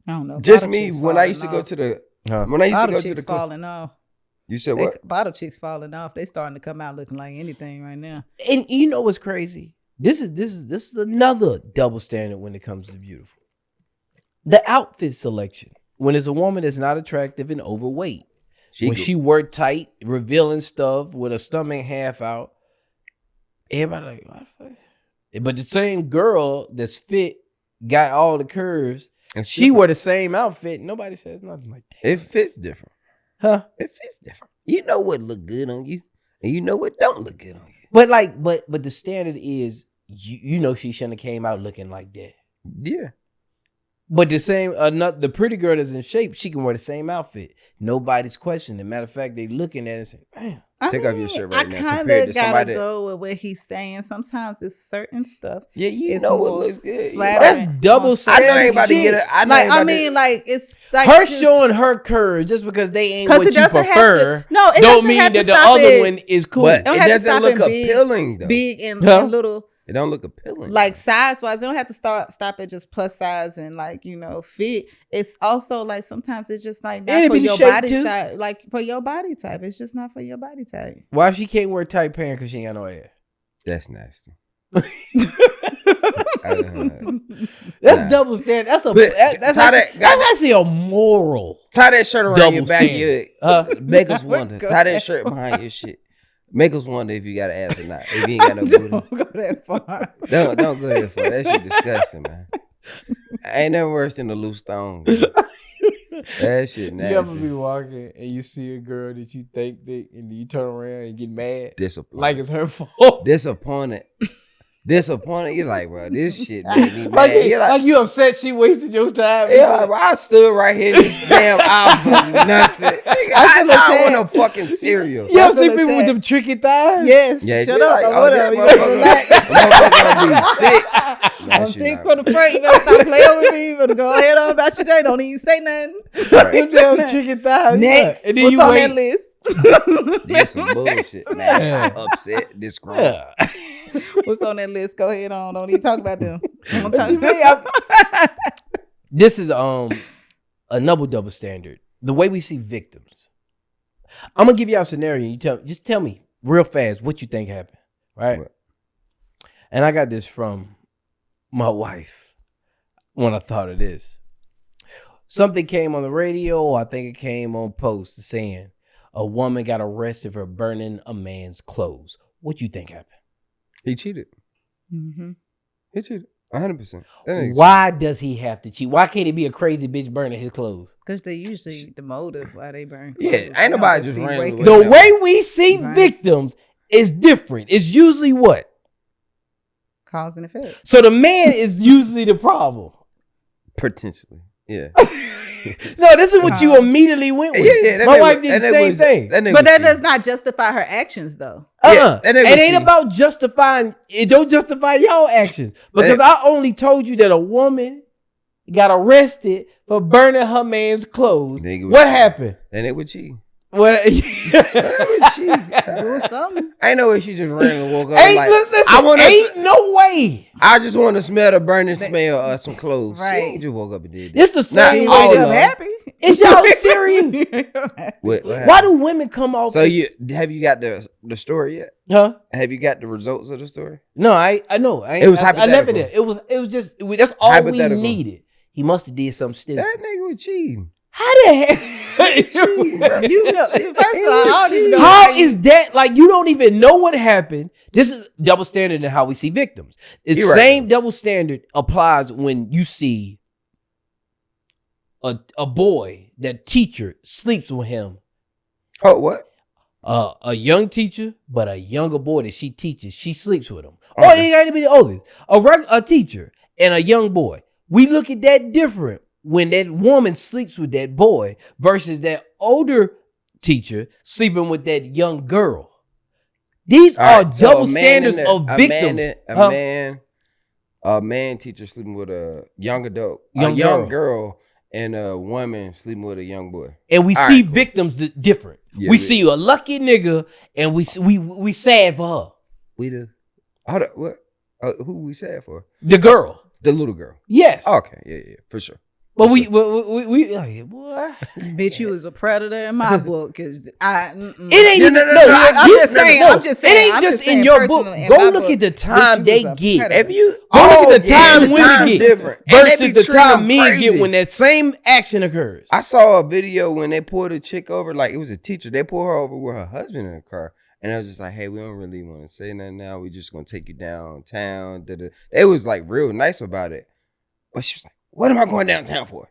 I don't know. Just me when I used to go to the when I used to go to the falling off. You said what? Bottle chicks falling off. They starting to come out looking like anything right now. And you know what's crazy? This is another double standard when it comes to beautiful. The outfit selection. When it's a woman that's not attractive and overweight. She work tight, revealing stuff with her stomach half out. Everybody like, what the fuck? But the same girl that's fit, got all the curves, and she wear the same outfit. Nobody says nothing like that. It fits different. Huh? It fits different. You know what look good on you, and you know what don't look good on you. But like, but the standard is, you know, she shouldn't have came out looking like that. Yeah. But the same, the pretty girl that's in shape, she can wear the same outfit. Nobody's questioning. Matter of fact, they looking at it and saying, "Damn, take off your shirt right now." I kind of gotta go with what he's saying. Sometimes it's certain stuff. Yeah, you know what looks good. That's double standard. I know everybody get it. It's like her showing her curve just because they ain't what you prefer. It don't mean that the other one is cool. But it doesn't look appealing though. Big and little. It don't look appealing. Like size wise, they don't have to stop at just plus size and like, you know, fit. It's also like sometimes it's just like not for your body type. Like for your body type. It's just not for your body type. Why she can't wear tight pants because she ain't got no ass? That's nasty. That's double standard. That's actually a moral. Tie that shirt around your back. Make us wonder. Tie that shirt behind your shit. Make us wonder if you got an ass or not. If you ain't got no booty. Don't go that far. Don't go that far. That shit disgusting, man. Ain't never worse than a loose stone. Bro. That shit nasty. You ever be walking and you see a girl that you think that, and you turn around and get mad? Disappointed. Like it's her fault. Disappointed. You're like, bro, this shit made me mad. Like you upset she wasted your time. Yeah, like, bro, I stood right here this damn hour for nothing. I want a fucking cereal. You ever see people with them tricky thighs? Yes. Yeah, shut up. Like, whatever. I'm thick for the front. You better stop playing with me. You better go ahead on about your day. Don't even say nothing. Them damn tricky thighs. Next. And then what's on that list? That's some bullshit. Man, upset, disgruntled. What's on that list? Go ahead on. Don't even talk about them. This is another double standard. The way we see victims. I'm gonna give you a scenario. You tell me real fast what you think happened, right? What? And I got this from my wife when I thought of this. Something came on the radio. I think it came on post saying a woman got arrested for burning a man's clothes. What you think happened? He cheated. Mm-hmm. He cheated. 100%. Why does he have to cheat? Why can't he be a crazy bitch burning his clothes? Because they usually the motive why they burn clothes. Yeah, ain't nobody just randomly. The way we see victims is different. It's usually what? Cause and effect. So the man is usually the problem. Potentially. Yeah. No, this is what you immediately went with. Yeah. My wife did the same thing. But that does not justify her actions, though. It ain't about justifying. It don't justify y'all actions. Because I only told you that a woman got arrested for burning her man's clothes. What happened? And it was cheating. What? It was doing something. I know if she just randomly woke up. Ain't, Like, listen, ain't no way. I just want to smell the burning smell of some clothes. Right. She ain't just woke up and did that. It's the same Not all way. of them. Happy. Is y'all serious? What Why do women come off? So have you got the story yet? Huh? Have you got the results of the story? No, I know. It was I never hypothetical. did. It was just that's all we Hypothetical. needed. He must have did something stupid. That nigga was cheating. How the hell? Cheating, bro. You know, first of all, I don't even know. How is that? Like, you don't even know what happened. This is double standard in how we see victims. The You're right, same double standard applies when you see a boy that teacher sleeps with him. Oh, what? A young teacher, but a younger boy that she teaches, she sleeps with him. Okay. Or it ain't got to be the oldest. A teacher and a young boy. We look at that different when that woman sleeps with that boy versus that older teacher sleeping with that young girl. These All are right, so double standards of victims. A man teacher sleeping with a young adult, Young a young girl, and a woman sleeping with a young boy. And we All see right, cool. victims different. Yeah, we yeah. see a lucky nigga and we sad for her. We do. Hold up, what? Who we sad for? The girl. The little girl. Yes. Okay, yeah, for sure. But For we sure. boy. Bitch, you was a predator in my book. Cause It ain't No, even. no, no, I'm just saying. No, I'm just saying. It ain't I'm just saying in your book. personally, in Go my look book, at the bitch, time you they was a get. predator. If you Go look at the time the women time get different, and they versus be the treating time them men get crazy. when that same action occurs. I saw a video when they pulled a chick over, like it was a teacher. They pulled her over with her husband in the car. And I was just like, hey, we don't really want to say nothing now. We just going to take you downtown. Da-da. They was like real nice about it. But she was like, what am I going downtown for?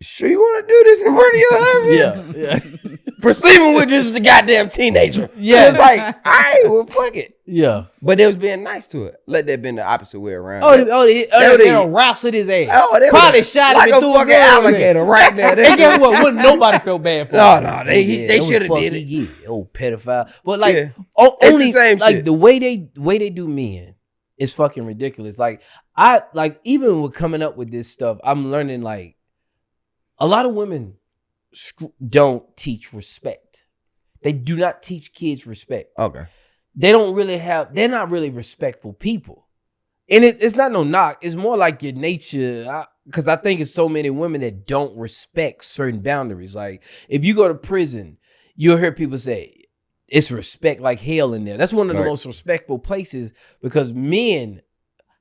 Sure you want to do this in front of your husband? Yeah. For sleeping with this goddamn teenager. Yeah. It's like, all right, well, fuck it. Yeah. But they was being nice to it. Let that been the opposite way around. They wrestled his ass. Oh, they Probably would've- shot like him a and threw fucking a gun in alligator right there. And guess what? Wouldn't nobody feel bad for No, him. no, they shoulda did it. Yeah, old pedophile. But like, Yeah. only It's the same like shit. the way they do men is fucking ridiculous. Like even with coming up with this stuff, I'm learning like a lot of women don't teach respect. They do not teach kids respect. Okay. They're not really respectful people. And it's not no knock. It's more like your nature. Because I think it's so many women that don't respect certain boundaries. Like if you go to prison, you'll hear people say, it's respect like hell in there. That's one of the Right. most respectful places because men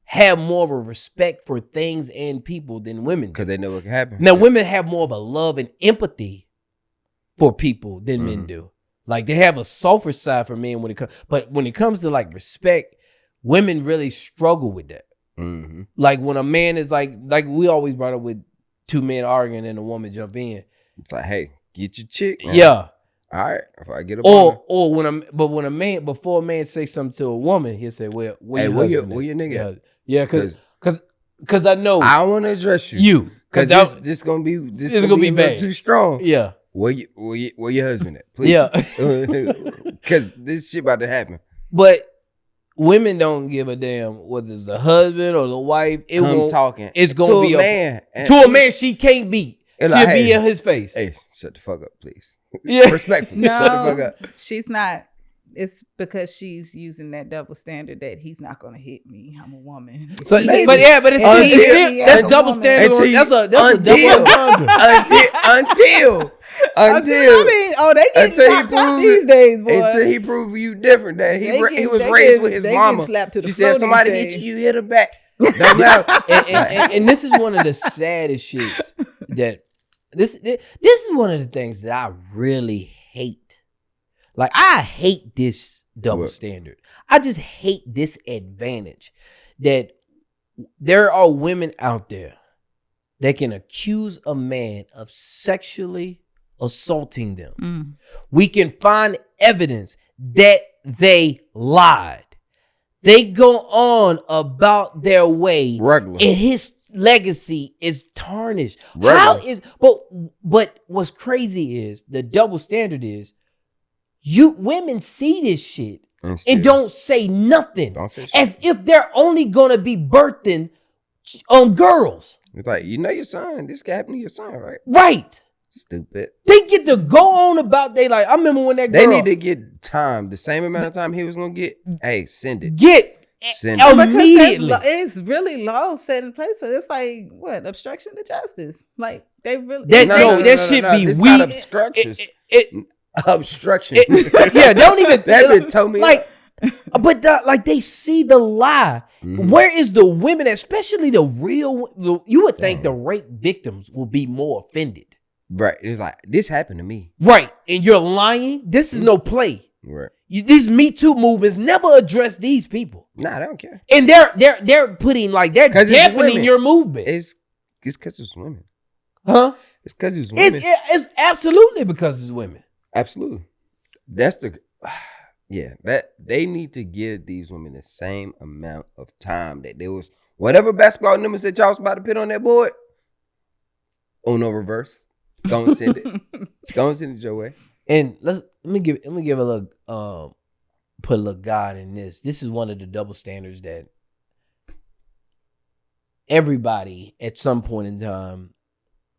have more of a respect for things and people than women do. Because they know what can happen. Now, women have more of a love and empathy for people than men do. Like they have a softer side for men but when it comes to like respect, women really struggle with that. Mm-hmm. Like when a man is like we always brought up with two men arguing and a woman jump in. It's like, hey, get your chick. Man. Yeah. All right. If I get a boner. When a man before a man say something to a woman, he'll say, "Well, Hey, where your nigga? Yeah, because I know I want to address you. you Because this gonna be This gonna gonna be be a little bad. too strong. Yeah. Where your husband at? Please. Yeah. Because this shit about to happen. But women don't give a damn whether it's the husband or the wife. It Come won't. talking. It's gonna to be a man. to a man she can't beat. And She'll like, be hey, in his face. Hey, shut the fuck up, please. Yeah. Respectfully. Shut the fuck No, up. she's not. It's because she's using that double standard that he's not gonna hit me. I'm a woman. So, Maybe. but it's Until- still that's as a double woman. standard. Until you- That's a until- double entendre. until I mean, oh, they get until he knocked out proves these days, boy. until he prove you different. That he was they raised get- with his they mama. get slapped to the She floor said, if somebody these hit days. you, you hit her back. Don't matter. and this is one of the saddest shits that this is one of the things that I really hate. Like I hate this double What? standard. I just hate this advantage that there are women out there that can accuse a man of sexually assaulting them. Mm. We can find evidence that they lied. They go on about their way, Regular. and his legacy is tarnished. Regular. How is but what's crazy is the double standard is you women see this shit and don't say nothing. Don't say shit. As if they're only gonna be birthing girls. It's like, you know your son. This can happen to your son, right? Right. Stupid. They get to go on about they like. I remember when that girl. They need to get time, the same amount of time he was gonna get. Hey, send it. Send Because immediately. it's really law set in place. So it's like what obstruction to justice. Like they really That shit be it's weak. Not obstruction. Yeah, they don't even that bitch told me like. But like they see the lie. Mm-hmm. Where is the women, especially the real? You would think the rape victims will be more offended. Right. It's like, this happened to me. Right. And you're lying. This is no play. Right. These Me Too movements never address these people. Nah, they don't care. And they're putting like they're dampening your movement. It's because it's women. Huh? It's because it's women. It's absolutely because it's women. Absolutely. That's the that they need to give these women the same amount of time that there was whatever basketball numbers that y'all was about to put on that board. Uno reverse. Don't send it. Don't send it your way. And let me give a little put a little God in this. This is one of the double standards that everybody at some point in time,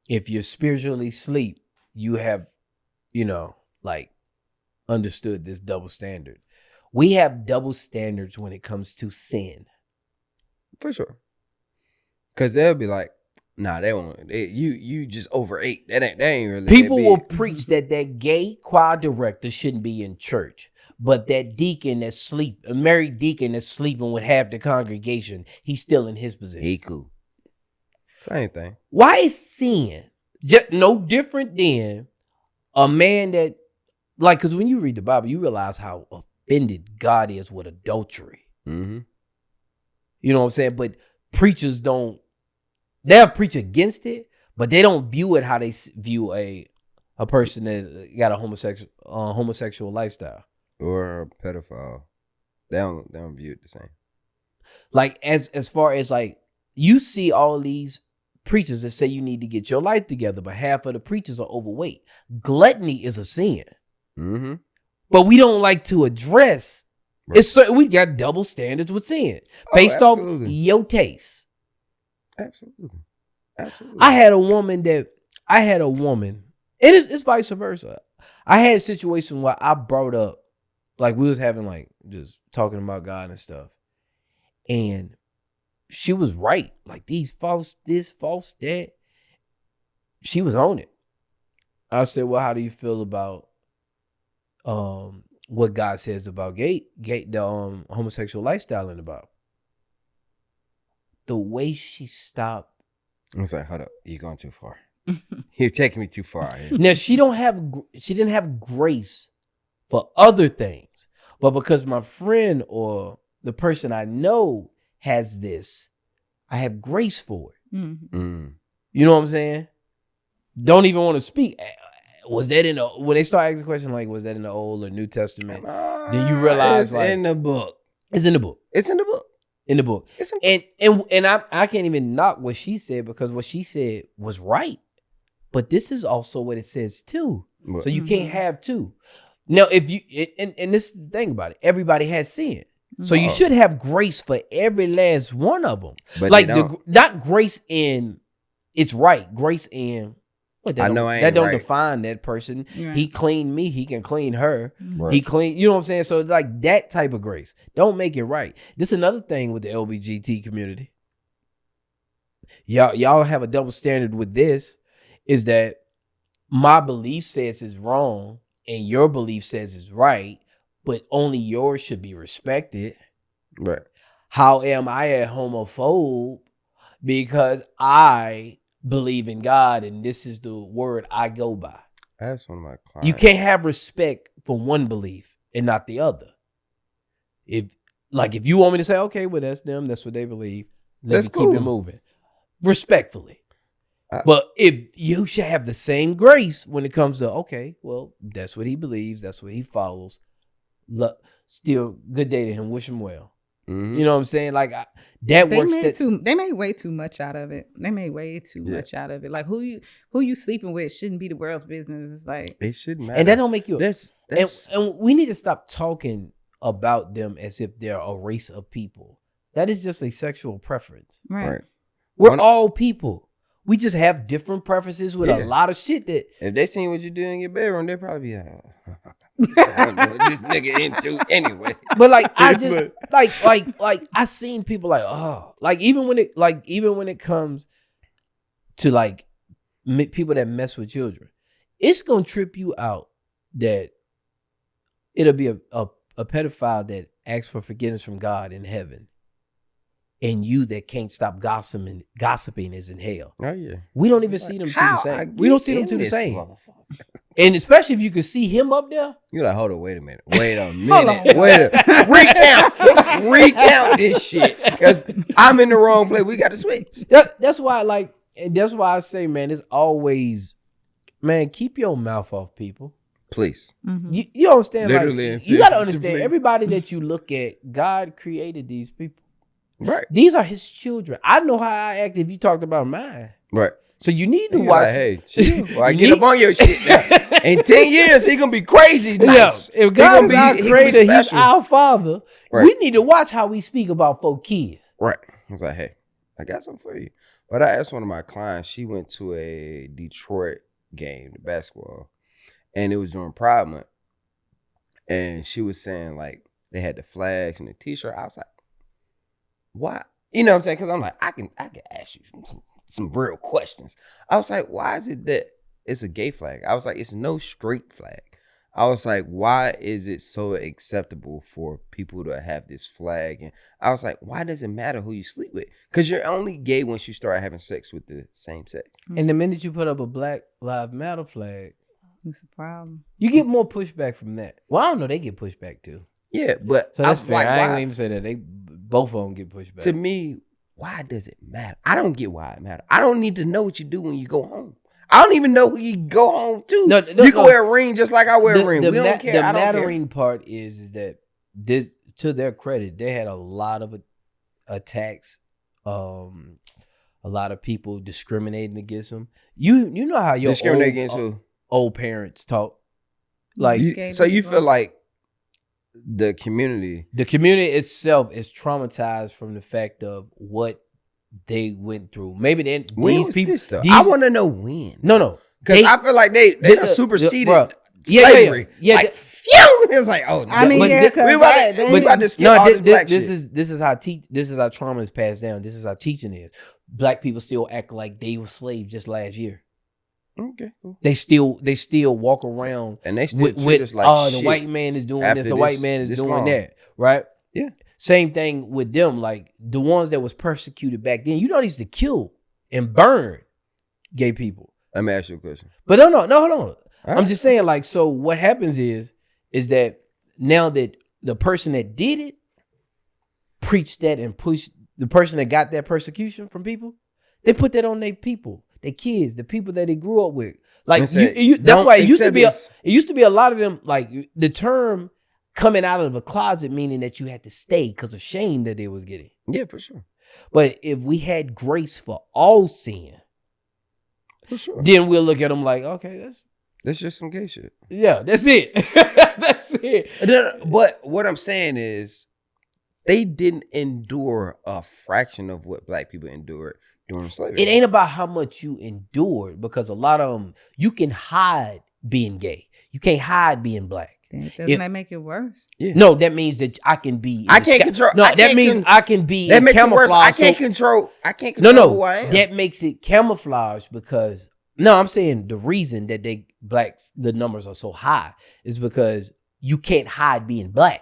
if you're spiritually asleep, you have, like understood this double standard. We have double standards when it comes to sin. For sure. Because they'll be like, nah, they won't. You just overate. That ain't really. People will preach that gay choir director shouldn't be in church, but that deacon that's a married deacon that's sleeping with half the congregation, he's still in his position. He cool. Same thing. Why is sin just no different than a man that, like, because when you read the Bible, you realize how offended God is with adultery. Mm-hmm. You know what I'm saying? But preachers don't. They'll preach against it, but they don't view it how they view a person that got a homosexual lifestyle or a pedophile. They don't view it the same. Like as far as like you see all these preachers that say you need to get your life together, but half of the preachers are overweight. Gluttony is a sin, but we don't like to address. Right. It's certain we got double standards with sin based off your taste. Absolutely. I had a woman, and it's vice versa. I had a situation where I brought up, like we was having like just talking about God and stuff, and she was right. Like this, false that. She was on it. I said, well, how do you feel about what God says about the homosexual lifestyle and about? The way she stopped. I was like, hold up, you're going too far. You're taking me too far. Now she didn't have grace for other things, but because my friend or the person I know has this, I have grace for it. Mm-hmm. You know what I'm saying? Don't even want to speak. Was that when they start asking the question like, was that in the Old or New Testament? Then you realize it's in the book. It's in the book. It's in the book. In the book. And I can't even knock what she said because what she said was right. But this is also what it says too. What? So you can't have two. Now, if you and this is the thing about it, everybody has sin. So you should have grace for every last one of them. But like not grace in it's right. Grace in that don't define that person. Yeah. He cleaned me, he can clean her. Right. He clean, you know what I'm saying? So like that type of grace. Don't make it right. This is another thing with the LGBT community. Y'all have a double standard with this, is that my belief says it's wrong and your belief says it's right, but only yours should be respected. Right. How am I a homophobe? Because I believe in God and this is the word I go by. That's one of my clients. You can't have respect for one belief and not the other. If you want me to say, okay, well that's them, that's what they believe, let's keep it moving. Respectfully. But if you should have the same grace when it comes to, okay, well, that's what he believes, that's what he follows. Still, good day to him, wish him well. Mm-hmm. You know what I'm saying? Like that works. They made way too much out of it. They made way too much out of it. Like who you sleeping with shouldn't be the world's business. It's like it shouldn't matter. And that don't make you. And we need to stop talking about them as if they're a race of people. That is just a sexual preference. Right. We're all people. We just have different preferences with a lot of shit that if they seen what you do in your bedroom, they'd probably be like, I don't know what this nigga into anyway. But like I just like I seen people like, oh, like even when it comes to like people that mess with children, it's gonna trip you out that it'll be a pedophile that asks for forgiveness from God in heaven, and you that can't stop gossiping is in hell. Oh yeah, we don't even see them two the same. We don't see them two the same. And especially if you could see him up there, you're like, hold on, wait a minute, recount this shit, because I'm in the wrong place. We got to switch. That's why that's why I say, man, it's always, man, keep your mouth off people. Please. Mm-hmm. You understand? Literally, like, you got to understand, everybody that you look at, God created these people. Right. These are his children. I know how I act if you talked about mine. Right. So you need to watch. Like, hey, chill. Well, I get up on your shit now. In 10 years, he gonna be crazy nice. Yeah, if God is our creator, he's our father. Right. We need to watch how we speak about folk kids. Right. I was like, hey, I got something for you. But I asked one of my clients, she went to a Detroit game, the basketball, and it was during Pride Month. And she was saying, like, they had the flags and the t-shirt. I was like, why? You know what I'm saying? Because I'm like, I can ask you some real questions. I was like, why is it that it's a gay flag? I was like, it's no straight flag. I was like, why is it so acceptable for people to have this flag? And I was like, why does it matter who you sleep with? Because you're only gay once you start having sex with the same sex. And the minute you put up a Black Lives Matter flag, it's a problem. You get more pushback from that. Well, I don't know. They get pushback too. Yeah, but so that's fair. Like, I ain't gonna even say that. They both of them get pushback. To me, why does it matter? I don't get why it matters. I don't need to know what you do when you go home. I don't even know who you go home to. No, you can wear a ring just like I wear a ring. We don't care. The mattering part is that this, to their credit, they had a lot of attacks, a lot of people discriminating against them. You know how your old parents talk. Like, so you feel like the community itself is traumatized from the fact of what they went through. Maybe these people. I want to know when. No, because I feel like they superseded slavery. Yeah. Like, phew! It was like, oh, no. I mean, we about to skip all this black shit. This is how trauma is passed down. This is how teaching is. Black people still act like they were slaves just last year. Okay, cool. They still walk around and they still treat us like the white man is doing this, the white man is doing that, right? Yeah. Same thing with them, like the ones that was persecuted back then. You know, they used to kill and burn gay people. Let me ask you a question. But no, hold on. I'm just saying, like, so what happens is that now that the person that did it preached that and pushed the person that got that persecution from people, they put that on their people. Their kids, the people that they grew up with, like that's why it used to be a lot of them. Like the term coming out of the closet, meaning that you had to stay because of shame that they was getting. Yeah, for sure. But if we had grace for all sin, for sure, then we'll look at them like, okay, that's just some gay shit. Yeah, that's it. That's it. But what I'm saying is, they didn't endure a fraction of what black people endured. It ain't about how much you endured, because a lot of them, you can hide being gay. You can't hide being black. Doesn't that make it worse? Yeah. No, that means that I can be. I can't control. No, that means I can be. That makes it worse. I can't control who I am. That makes it camouflage because I'm saying the reason that the numbers are so high is because you can't hide being black.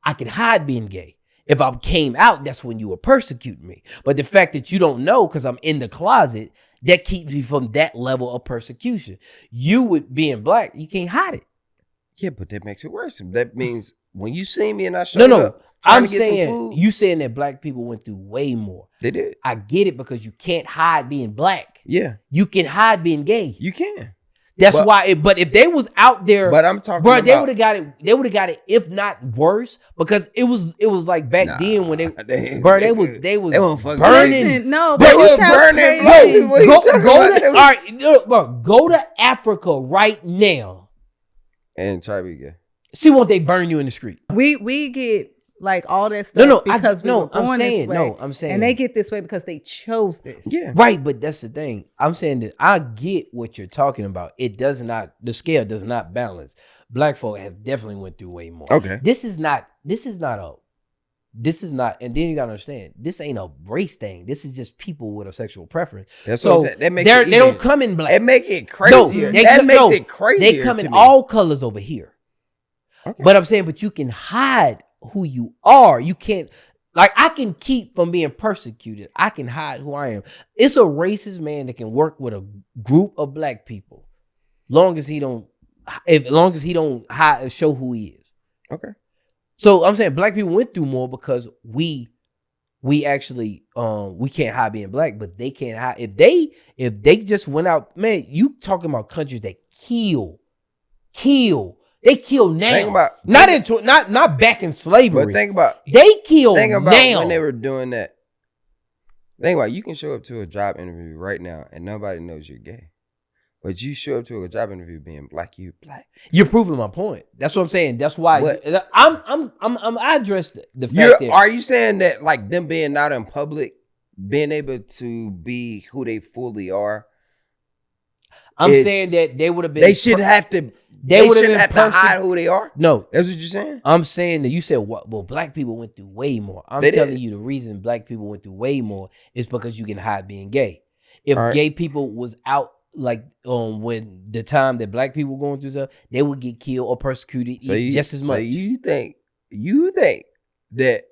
I can hide being gay. If I came out, that's when you were persecuting me. But the fact that you don't know because I'm in the closet, that keeps me from that level of persecution. You with being black, you can't hide it. Yeah, but that makes it worse. That means when you see me and I show up, I'm saying you saying that black people went through way more. They did. I get it because you can't hide being black. Yeah, you can hide being gay. You can. That's why. But if they was out there, but I'm talking, bro, they would have got it. They would have got it, if not worse, because it was like back then when they was burning. Listen, they were burning. Go to Africa right now and try to be gay. See, won't they burn you in the street? We get like all that stuff because we were I'm born saying, this way. I'm saying, and they get this way because they chose this. Yeah. Right, but that's the thing. I'm saying that I get what you're talking about. It does not, the scale does not balance. Black folk have definitely went through way more. Okay. This is not, and then you gotta understand, this ain't a race thing. This is just people with a sexual preference. That's so what I'm saying. That makes it they don't come in black. It make it crazier. No, that makes it crazier. They come to in me. all colors over here. Okay. But I'm saying, but you can hide who you are. You can't, like, I can keep from being persecuted. I can hide who I am. It's a racist man that can work with a group of black people, long as he don't hide, show who he is. Okay. So I'm saying black people went through more because we actually we can't hide being black, but they can't hide if they just went out. Man, you talking about countries that kill. They kill now. Not back in slavery. But think about they kill now. When they were doing that. Think about you can show up to a job interview right now and nobody knows you're gay. But you show up to a job interview being black, you're black. You're proving my point. That's what I'm saying. That's why I addressed the fact that. Are you saying that like them being out in public, being able to be who they fully are? I'm saying that they would have been. They should have to. They shouldn't have to hide who they are. No, that's what you're saying. I'm saying that you said what? Well, black people went through way more. I'm telling you the reason black people went through way more is because you can hide being gay. If gay people was out. Like when the time that black people were going through stuff, they would get killed or persecuted just as much. So you think that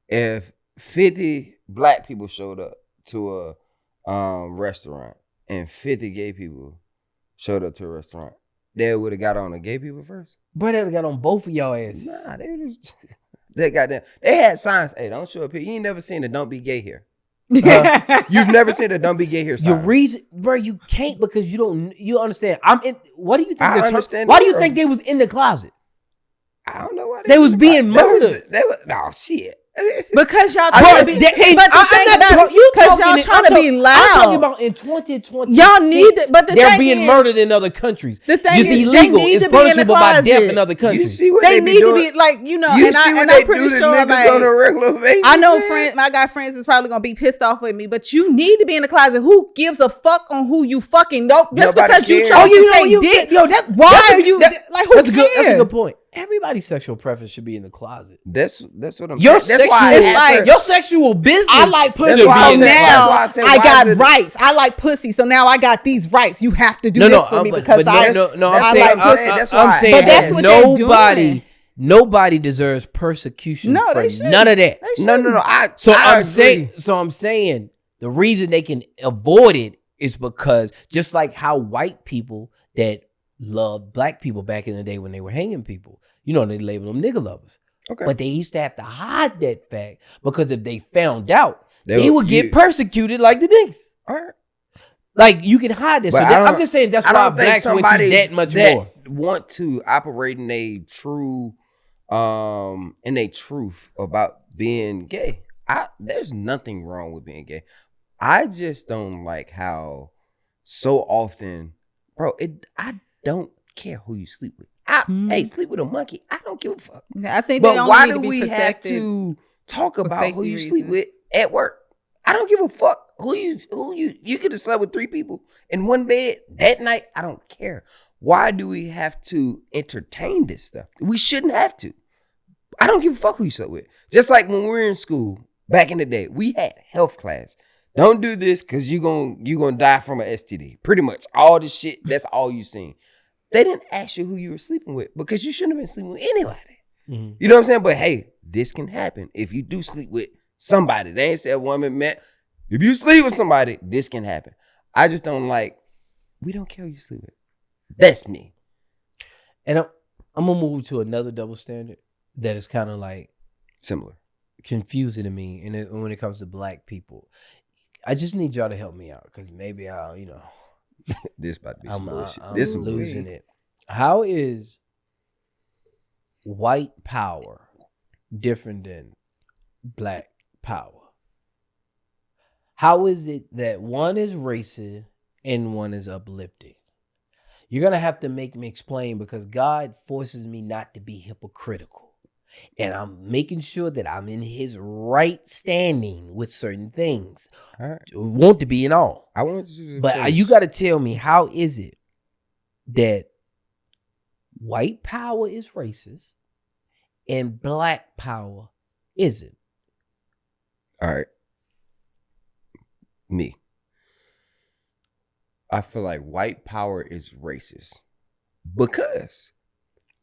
if 50 black people showed up to a restaurant and 50 gay people showed up to a restaurant, they would have got on the gay people first? But they would have got on both of y'all asses. Nah, they got them. They had signs. Hey, don't show up here. You ain't never seen a "Don't be gay" here. You've never seen a "Don't be gay" here sign. Your reason, bro, you can't because you understand. What do you think? I understand. Why do you think they was in the closet? I don't know why they was being murdered. No shit. Because y'all trying to be, because y'all trying to be loud. I'm talking about in 2020. Y'all need, but they're being murdered in other countries. The thing is, illegal. It's punishable by death in other countries. You see what they need to be like, and I'm pretty sure like on a regular basis. I know friends, I got friends that's probably gonna be pissed off with me, but you need to be in the closet. Who gives a fuck on who you fucking know? Just because you chose to take dick. Why are you like? Who cares? That's a good point. Everybody's sexual preference should be in the closet. That's what I'm saying. That's why it's like your sexual business. I like pussy. So now I got rights. I like pussy. So now I got these rights. You have to do this for me because I like pussy. I'm saying but that's what nobody deserves persecution for none of that. No. I'm saying the reason they can avoid it is because just like how white people that loved black people back in the day when they were hanging people, they labeled them nigger lovers. Okay. But they used to have to hide that fact because if they found out, they would get persecuted like the niggas. All right. Like you can hide this. So I'm just saying that's why blacks went through that much more. Want to operate in a true, truth about being gay. There's nothing wrong with being gay. I just don't like how so often, bro. I don't care who you sleep with. Hey, sleep with a monkey. I don't give a fuck. I think, but why do we have to talk about who you sleep with at work? I don't give a fuck who you could have slept with 3 people in one bed that night. I don't care. Why do we have to entertain this stuff? We shouldn't have to. I don't give a fuck who you slept with. Just like when we were in school back in the day, we had health class. Don't do this because you're gonna die from an STD. Pretty much all this shit. That's all you seen. They didn't ask you who you were sleeping with because you shouldn't have been sleeping with anybody. Mm-hmm. You know what I'm saying? But hey, this can happen if you do sleep with somebody. They ain't say a woman, man. If you sleep with somebody, this can happen. I just don't like. We don't care who you sleep with. That's me. And I'm gonna move to another double standard that is kind of like similar, confusing to me. And when it comes to black people, I just need y'all to help me out because maybe I'll, this about to be some bullshit. This is losing it. How is white power different than black power? How is it that one is racist and one is uplifting? You're going to have to make me explain because God forces me not to be hypocritical. and I'm making sure that I'm in his right standing with certain things. All right. Want to be in all. I want you to But finish. you got to tell me, how is it that white power is racist and black power isn't? All right. Me. I feel like white power is racist because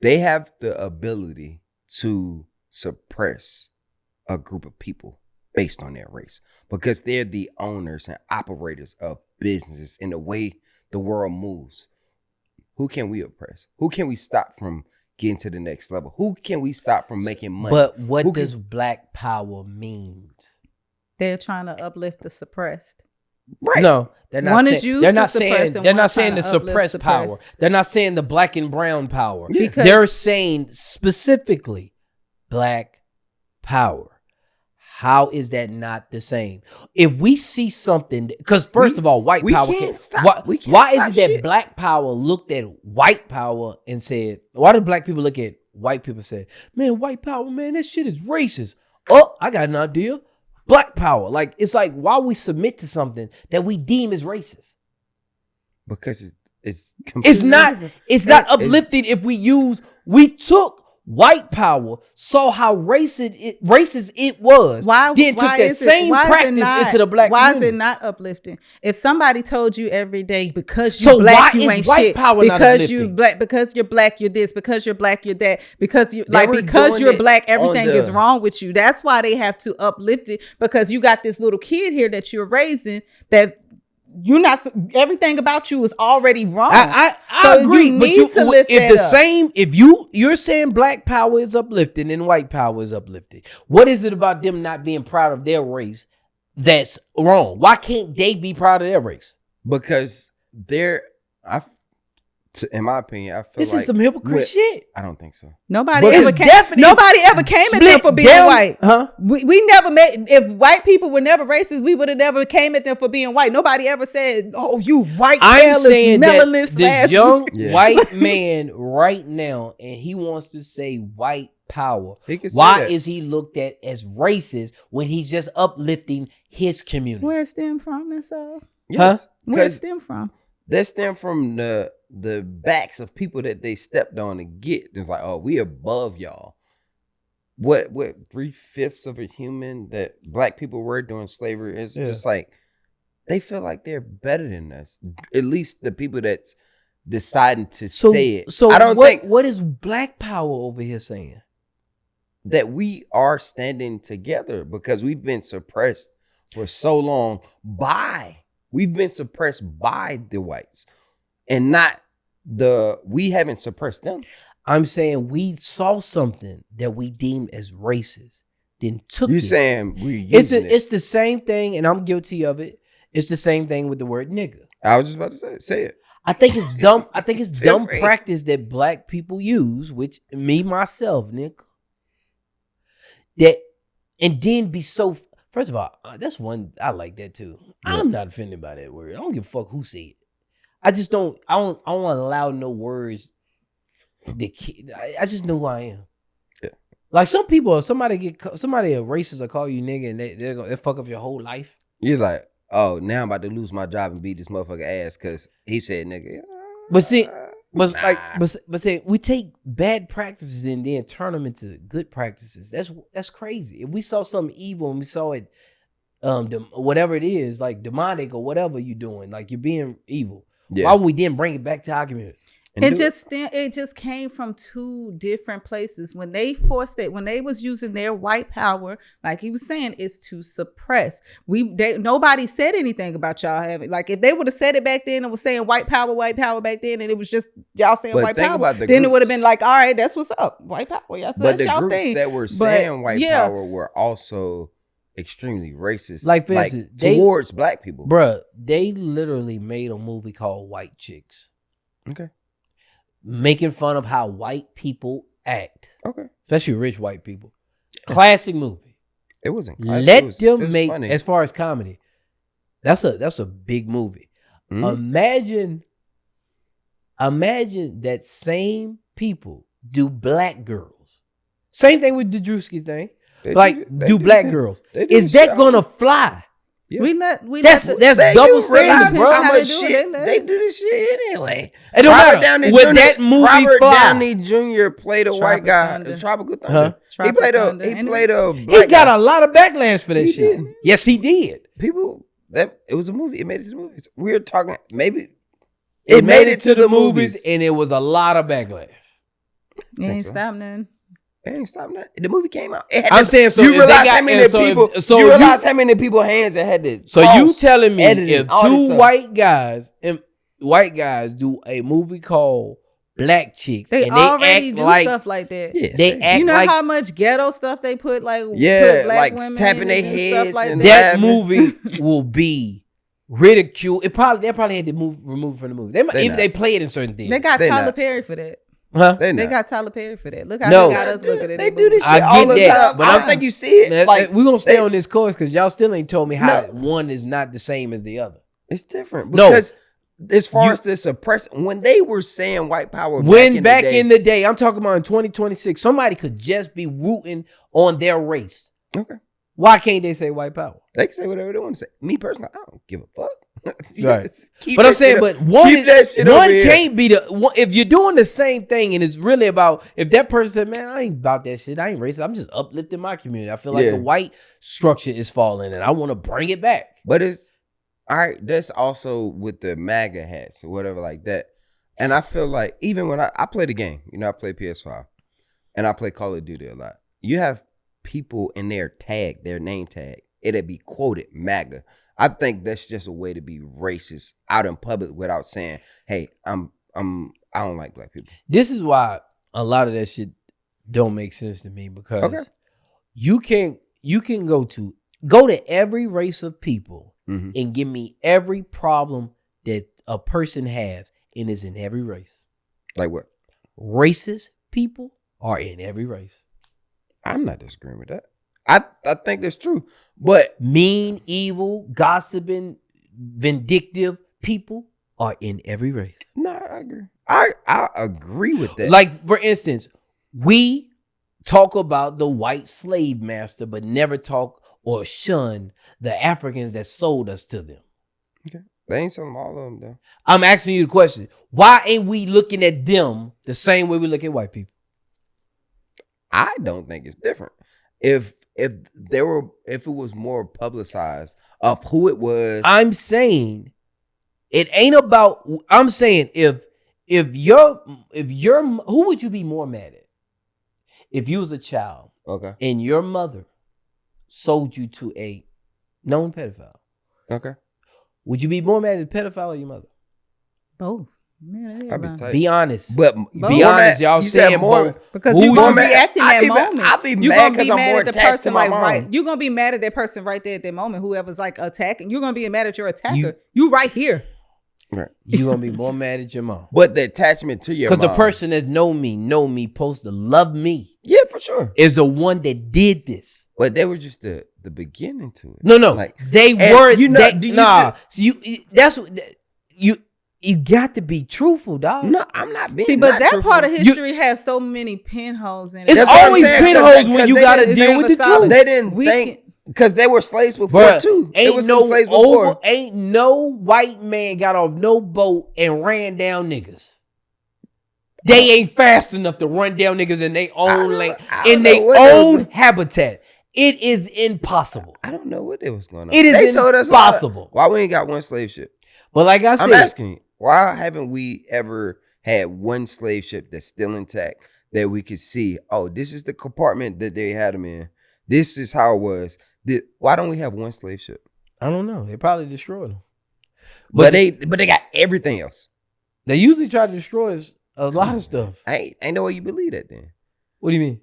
they have the ability to suppress a group of people based on their race because they're the owners and operators of businesses in the way the world moves. Who can we oppress? Who can we stop from getting to the next level? Who can we stop from making money? But what does black power mean? They're trying to uplift the suppressed. Right. No, they're not. One saying, is used they're to not suppress saying. and They're one not trying saying the to uplift, suppressed power. suppress. They're not saying the black and brown power. Yeah. Because- They're saying specifically black power. How is that not the same? If we see something, because first of all, white we power can't stop. Why, We can't why is stop it that shit. black power looked at white power and said, why do black people look at white people and say, man, white power, man, that shit is racist. Oh, I got an idea. Black power. Like, it's like, why we submit to something that we deem as racist? Because it's It's completely not uplifting if we took white power, saw how racist it was, then took that same practice into the black Why community. is it not uplifting? If somebody told you every day, because you So black, why you is ain't white shit. power not Because you uplifting? black, because you're black, you're this. Because you're black, you're that. Because you They were because doing you're it black, on everything the- is wrong with you. That's why they have to uplift it, because you got this little kid here that you're raising that. You're not. Everything about you is already wrong. I So agree, you but need to lift if that the up. same, if you're saying black power is uplifting and white power is uplifting, what is it about them not being proud of their race that's wrong? Why can't they be proud of their race? because in my opinion, I feel This like is some hypocrite with- shit. I don't think so. Nobody But ever it's came. definitely Nobody ever came at them split for being down- white. Huh? We never made. If white people were never racist, we would have never came at them for being white. Nobody ever said, "Oh, you white, I'm careless, saying that melanin this young Yeah. white man right now, and he wants to say white power. He can say Why that. is he looked at as racist when he's just uplifting his community? Where it stem from? That's all. Yes, Where it because stem from? that stem from the backs of people that they stepped on to get. It's like, oh, we above y'all. What 3/5 of a human that black people were during slavery is Yeah. just like they feel like they're better than us. At least the people that's deciding to say it. So I don't think what is black power over here saying? that we are standing together because we've been suppressed for so long we've been suppressed by the whites and not we haven't suppressed them. I'm saying we saw something that we deem as racist, then took You it. saying we It's the same thing, and I'm guilty of it. It's the same thing with the word nigga. I was just about to say it. I think it's dumb. I think it's Feel dumb free. practice that black people use, which me myself, nigga. That and then be so. First of all, that's one I like that too. Yeah. I'm not offended by that word. I don't give a fuck who say it. I just don't. I don't allow no words. I just know who I am. Yeah. Like some people, somebody a racist will call you nigga, and they fuck up your whole life. You're like, oh, now I'm about to lose my job and beat this motherfucker ass because he said nigga. But see, but Nah. like, but say we take bad practices and then turn them into good practices. That's crazy. If we saw something evil and we saw it, whatever it is, like demonic or whatever you're doing, like you're being evil. Yeah. Why would we then bring it back to our community? And It do just came from two different places. When they forced it, when they was using their white power, like he was saying, is to suppress. Nobody said anything about y'all having, like, if they would have said it back then and was saying white power back then, and it was just y'all saying But white think power, about the then it would have groups. been like, all right, that's what's up, white power. Yes, But that's the y'all groups thing. that were saying white yeah. power were also extremely racist. Like, for instance, they- towards black people. Bruh, they literally made a movie called White Chicks, Okay. making fun of how white people act, Okay. especially rich white people. Classic movie. It wasn't classic. Let It was them make, funny. as far as comedy, that's a big movie. Mhm. Imagine that same people do Black Girls. Same thing with the Drewski thing. They Like, do black girls. Is that going to fly? Yeah. That's double standard, bro. How much shit they do this shit anyway. It don't matter. Would that movie Robert fly? Downey Jr. played a white guy. Tropical Thunder. Huh? He played a black He got guy. a lot of backlash for that He shit. did. Yes, he did. People, it was a movie. It made it to the movies. We're talking, maybe It made it to the movies, and it was a lot of backlash. You ain't stop nothing. It ain't stopping that. The movie came out. I'm saying, so you if realize they got- how many and so people. if- so you if realize how many people hands that had to. So you telling me editing, if all this two stuff. white guys do a movie called Black Chicks, They and already act do like stuff like that. Yeah, they act You know like how much ghetto stuff they put, like put black like women tapping their and heads stuff like and that. that movie will be ridiculed. They probably had to remove from the movie. If not. they play it in certain things. They got They Tyler not. Perry for that. huh? They They not. got Tyler Perry for that. Look how No. they got us looking at They that do this movie. shit I all get the that, time. but I I'm- don't think you see it. Man, Like we're gonna stay they- on this course because y'all still ain't told me how No. one is not the same as the other. It's different No. because as far as the suppress, when they were saying white power, Back in the day, I'm talking about in 2026, somebody could just be rooting on their race. Okay. Why can't they say white power? They can say whatever they want to say. Me personally, I don't give a fuck. Right. Keep But that I'm saying, shit but up. one Keep that shit over here. can't be if you're doing the same thing and it's really about, if that person said, man, I ain't about that shit. I ain't racist. I'm just uplifting my community. I feel like the white structure is falling and I want to bring it back. But it's all right. That's also with the MAGA hats or whatever like that. And I feel like even when I play the game, I play PS5 and I play Call of Duty a lot. You have people in their name tag, it'll be quoted MAGA. I think that's just a way to be racist out in public without saying, "Hey, I don't like black people." This is why a lot of that shit don't make sense to me because you can go to every race of people and give me every problem that a person has, and it's in every race. Like what? Racist people are in every race. I'm not disagreeing with that. I think that's true. But mean, evil, gossiping, vindictive people are in every race. No, I agree. I agree with that. Like, for instance, we talk about the white slave master, but never talk or shun the Africans that sold us to them. Okay. They ain't selling all of them, though. I'm asking you the question. Why ain't we looking at them the same way we look at white people? I don't think it's different. If it was more publicized of who it was. I'm saying it ain't about, I'm saying if you're who would you be more mad at? If you was a child, Okay. and your mother sold you to a known pedophile, Okay. would you be more mad at the pedophile or your mother? Both. Man, I'd be tight. Be honest. But be honest, y'all you said saying more both. because Who you're you gonna mad- react in I that be moment. mad- I be You mad gonna 'cause be I'm mad more at the attached to person my like mom. right. You're gonna be mad at that person right there at that moment. Whoever's like attacking, you're gonna be mad at your attacker. You- You right here. Right. You're gonna be more mad at your mom. But the attachment to your mom. Because the person that know me, supposed to love me, Yeah, for sure. is the one that did this. But they were just the beginning to it. No, Like, they and were. you know, They, do you nah, so that's what you got to be truthful, dog. No, I'm not being. See, but not that truthful. part of history has so many pinholes in it. It's That's what I'm always saying, pinholes 'cause when you they got to didn't- deal with the solid. truth. They didn't We think can- because they were slaves before Bruh, too. There ain't was no some slaves before. ain't no white man got off no boat and ran down niggas. They ain't fast enough to run down niggas in their own lane, in their own habitat. It is impossible. I don't know what they was going on. It is They told us impossible. why we ain't got one slave ship. But like I said, I'm asking you, why haven't we ever had one slave ship that's still intact that we could see? Oh, this is the compartment that they had them in. This is how it was. Why don't we have one slave ship? I don't know. They probably destroyed them. But they got everything else. They usually try to destroy a lot of stuff. Ain't no way you believe that then. What do you mean?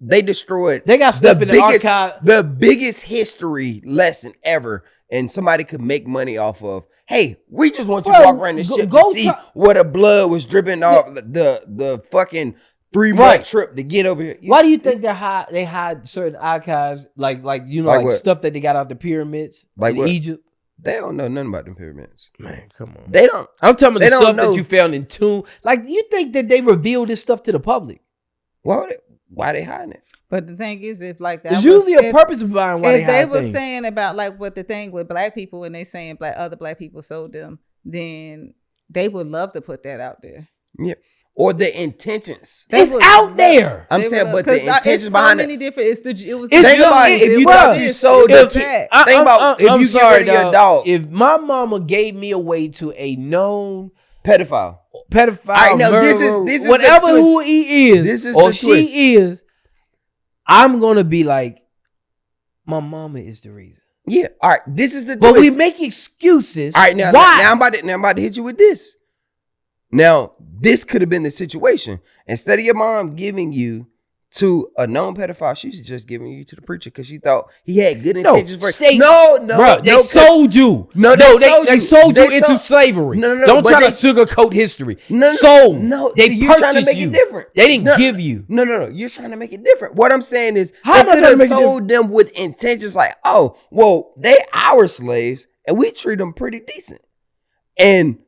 They destroyed They got stuff in the archive. the biggest history lesson ever, and somebody could make money off of. Hey, we just want you to Bro, walk around this go- ship go to see try- where the blood was dripping off the fucking 3-month Right. trip to get over here. Why do you think they hide certain archives like Like what? stuff that they got out the pyramids Like in what? Egypt? They don't know nothing about them pyramids. Man, come on. They don't. I'm talking about They the don't stuff know. that you found in tomb. Like, you think that they reveal this stuff to the public? Why would why they hiding it? But the thing is, if like that, There's usually a purpose behind why if they hide were things. saying about like what the thing with black people and they saying other black people sold them, then they would love to put that out there. Yeah. Or the intentions. It's out there. I'm saying, but the intentions behind it. Different. It was. Think about if you thought you sold the kid. Think about if you get rid of your dog. If my mama gave me away to a known pedophile, right, now, murderer, this is whatever who he is, this is or the she twist. is, I'm gonna be like, my mama is the reason. Yeah. All right. This is the but twist. we make excuses. All right. Now, why? Now I'm about to hit you with this. Now, this could have been the situation. Instead of your mom giving you to a known pedophile, she's just giving you to the preacher because she thought he had good intentions for you. Bro, they sold you. They sold you into slavery. No. Don't try to sugarcoat history. Sold. They you're trying to make you. it different. They didn't give you. No. You're trying to make it different. What I'm saying is, how they could have sold them with intentions like, oh, well, they our slaves and we treat them pretty decent. And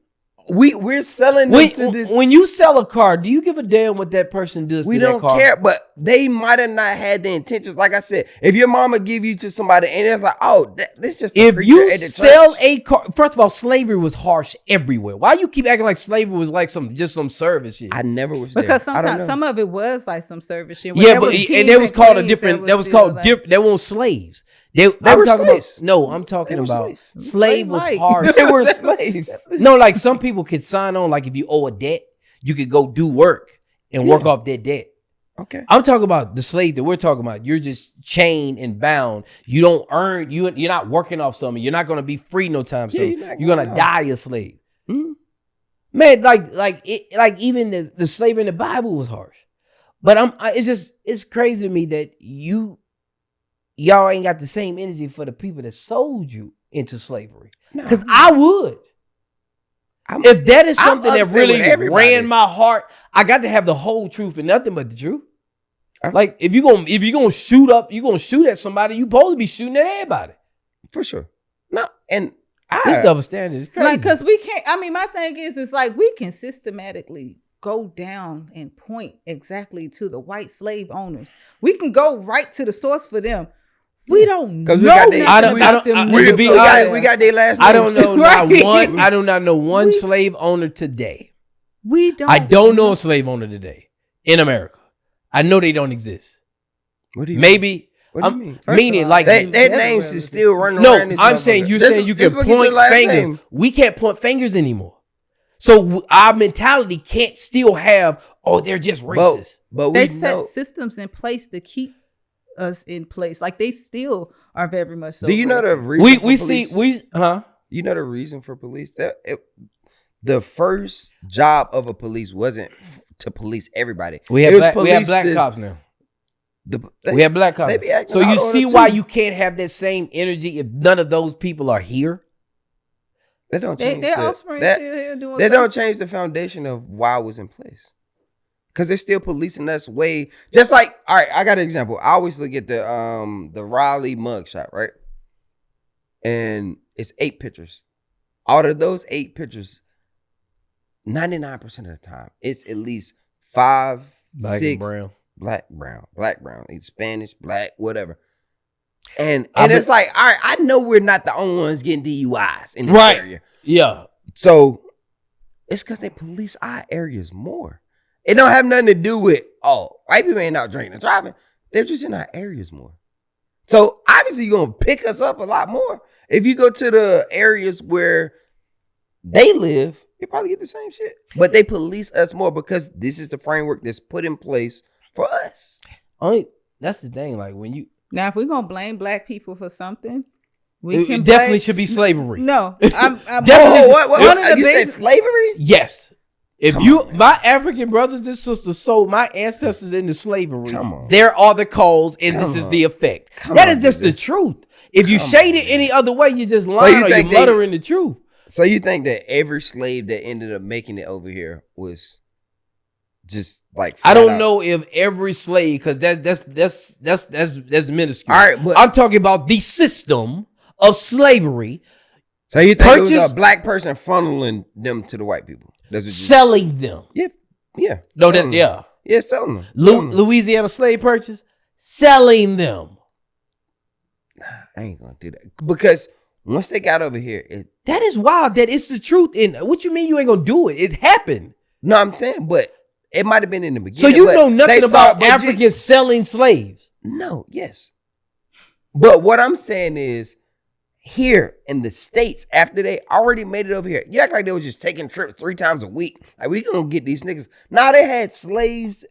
we're selling them to this. When you sell a car, do you give a damn what that person does to that car? We don't care, but they might have not had the intentions. Like I said, if your mama give you to somebody and it's like, oh, this just a if you at the sell church. a car, first of all, slavery was harsh everywhere. Why you keep acting like slavery was like some service shit? I never was because there. sometimes some of it was like some service shit. Yeah, but and that was called a different. That was called different. They weren't slaves. They were slaves. I'm talking about slave was harsh. They were slaves. No, like some people could sign on. Like if you owe a debt, you could go do work and work off that debt. Okay. I'm talking about the slave that we're talking about. You're just chained and bound. You don't earn. You're not working off something. You're not going to be free no time soon. You're going to die a slave. Mm-hmm. Man, like even the slave in the Bible was harsh. But it's crazy to me that y'all ain't got the same energy for the people that sold you into slavery. Because I would. If that is something that really ran my heart, I got to have the whole truth and nothing but the truth. Like if you're gonna shoot up, you're gonna shoot at somebody, you supposed to be shooting at everybody. For sure. No, and this double standard is crazy. Like, because we can't. I mean, my thing is like we can systematically go down and point exactly to the white slave owners. We can go right to the source for them. We don't know. We got their last names. I don't know one. I do not know one slave owner today. I don't know a slave owner today in America. I know they don't exist. What do you maybe? What do you mean? Meaning like their names is still running around. No, I'm saying you're saying you can point fingers. Name. We can't point fingers anymore. So our mentality can't still have. Oh, they're just racist. But they set systems in place to keep us in place. Like they still are very much so. Do you know the reason? You know the reason for police? The first job of a police wasn't to police everybody. We have black cops now. We have black cops. So you see why you can't have that same energy if none of those people are here. They don't change. Their offspring still here doing. They don't change the foundation of why it was in place. Because they're still policing us way. Just like, all right, I got an example. I always look at the Raleigh mugshot, right? And it's 8 pictures. Out of those 8 pictures, 99% of the time, it's at least 5, black 6, and brown. black, brown, it's Spanish, black, whatever. And it's like, all right, I know we're not the only ones getting DUIs in this area. Yeah. So it's because they police our areas more. It don't have nothing to do with, white people ain't out drinking and driving. They're just in our areas more. So obviously you're going to pick us up a lot more. If you go to the areas where they live, you probably get the same shit. But they police us more because this is the framework that's put in place for us. That's the thing. Like when you. Now, if we're going to blame black people for something, it definitely should be slavery. No. I'm definitely. What? You said slavery? Yes. If my African brothers and sisters sold my ancestors into slavery, there are the cause and this is the effect. That is just the truth. If you shade it any other way, you're just lying or you're muttering the truth. So you think that every slave that ended up making it over here was just like I don't know if every slave, because that's minuscule. All right, but I'm talking about the system of slavery. So you think it was a black person funneling them to the white people? Selling them. Yeah. No, yeah. Yeah, selling them. Selling them. Louisiana slave purchase, selling them. I ain't gonna do that because once they got over here, that is wild. That it's the truth. And what you mean you ain't gonna do it? It happened. No, I'm saying, but it might have been in the beginning. So you know nothing about Africans selling slaves? No, yes. But what I'm saying is, here in the States, after they already made it over here, you act like they was just taking trips 3 times a week. Like, we gonna get these niggas. Now they had slaves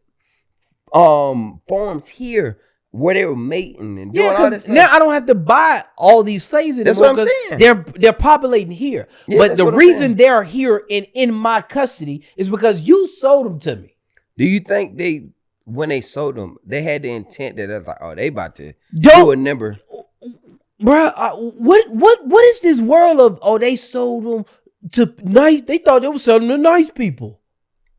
farms here where they were mating and doing all this stuff. Now I don't have to buy all these slaves anymore. That's what I'm saying. They're populating here. Yeah, but the reason they're here in my custody is because you sold them to me. Do you think when they sold them, they had the intent that it's like, oh, they about to do a number? Bruh, what is this world of, oh, they sold them to nice, they thought they were selling them to nice people.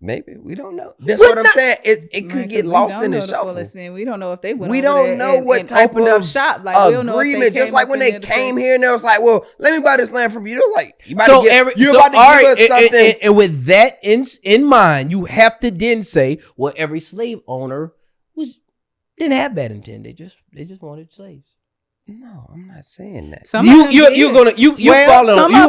Maybe. We don't know. That's what I'm saying. It could get lost in the shuffle. We don't know if they went we don't know what type opened of up shop. Like, we don't know if they just like when they came here and they was like, well, let me buy this land from you. They're like, you about to give us something. And with that in mind, you have to then say, well, every slave owner didn't have bad intent. They just wanted slaves. No, I'm not saying that. You're gonna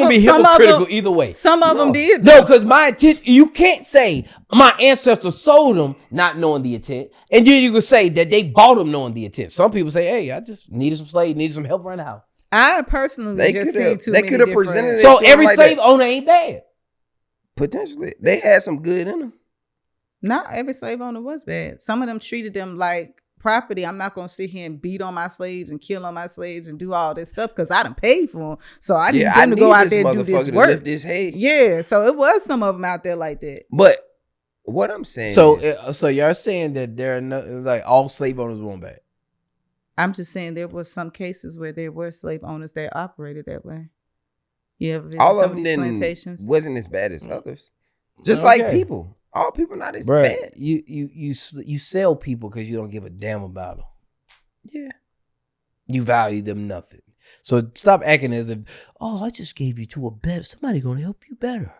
be hypocritical either way. Some of them did. No, because my intent, you can't say my ancestors sold them not knowing the intent, and then you can say that they bought them knowing the intent. Some people say, hey, I just needed some slaves, needed some help around the house. I personally just seen too many different. Presented it so every slave owner ain't bad. Potentially, they had some good in them. Not every slave owner was bad. Some of them treated them like property. I'm not gonna sit here and beat on my slaves and kill on my slaves and do all this stuff because I done paid for them. So I need them to go out there and do this work. Lift this hay. Yeah, so it was some of them out there like that. But what I'm saying, so you're saying that there are no, like, all slave owners weren't bad. I'm just saying there were some cases where there were slave owners that operated that way. Yeah, all of them wasn't as bad as others. Just like people. All people not as bad. You sell people because you don't give a damn about them. Yeah. You value them nothing. So stop acting as if, oh, I just gave you to a better, somebody gonna help you better.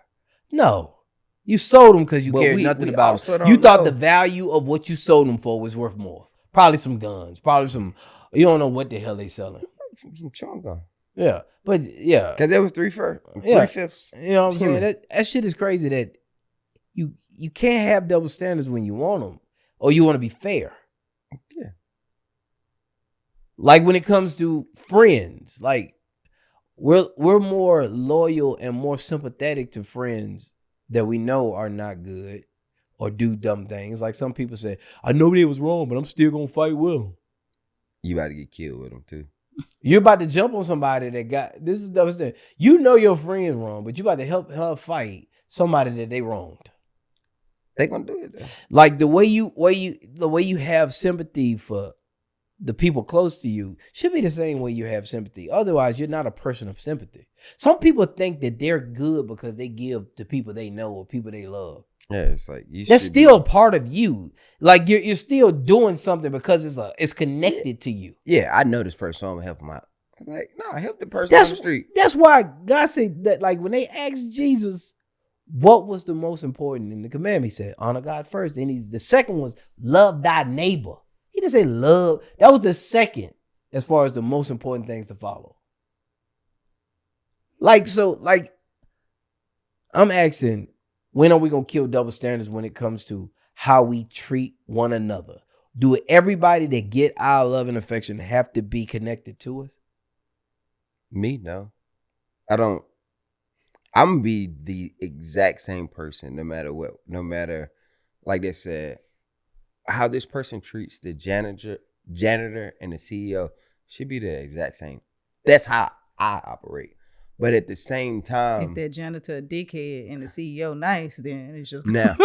No. You sold them because you cared nothing about them. You thought the value of what you sold them for was worth more. Probably some guns. Probably some, you don't know what the hell they selling. Some chunk gun. Yeah. But yeah. Because there was 3/5. You know what I'm saying? That shit is crazy that you can't have double standards when you want them, or you want to be fair. Yeah. Like when it comes to friends, like we're more loyal and more sympathetic to friends that we know are not good or do dumb things. Like some people say, I know they was wrong, but I'm still gonna fight with them. You about to get killed with them too. You're about to jump on somebody that got this is double standard. You know your friend's wrong, but you about to help her fight somebody that they wronged. They gonna do it though. Like the way you have sympathy for the people close to you should be the same way you have sympathy. Otherwise, you're not a person of sympathy. Some people think that they're good because they give to people they know or people they love. Yeah, it's like that's still a part of you. Like you're still doing something because it's connected to you. Yeah, I know this person, so I'm gonna help him out. I'm like, no, help the person on the street. That's why God said that. Like when they asked Jesus, what was the most important in the commandment? He said, honor God first. Then the second was love thy neighbor. He didn't say love. That was the second as far as the most important things to follow. Like, I'm asking, when are we going to kill double standards when it comes to how we treat one another? Do everybody that get our love and affection have to be connected to us? Me, no. I don't. I'm going to be the exact same person no matter what. No matter, like they said, how this person treats the janitor and the CEO should be the exact same. That's how I operate. But at the same time, if that janitor a dickhead and the CEO nice, then it's just now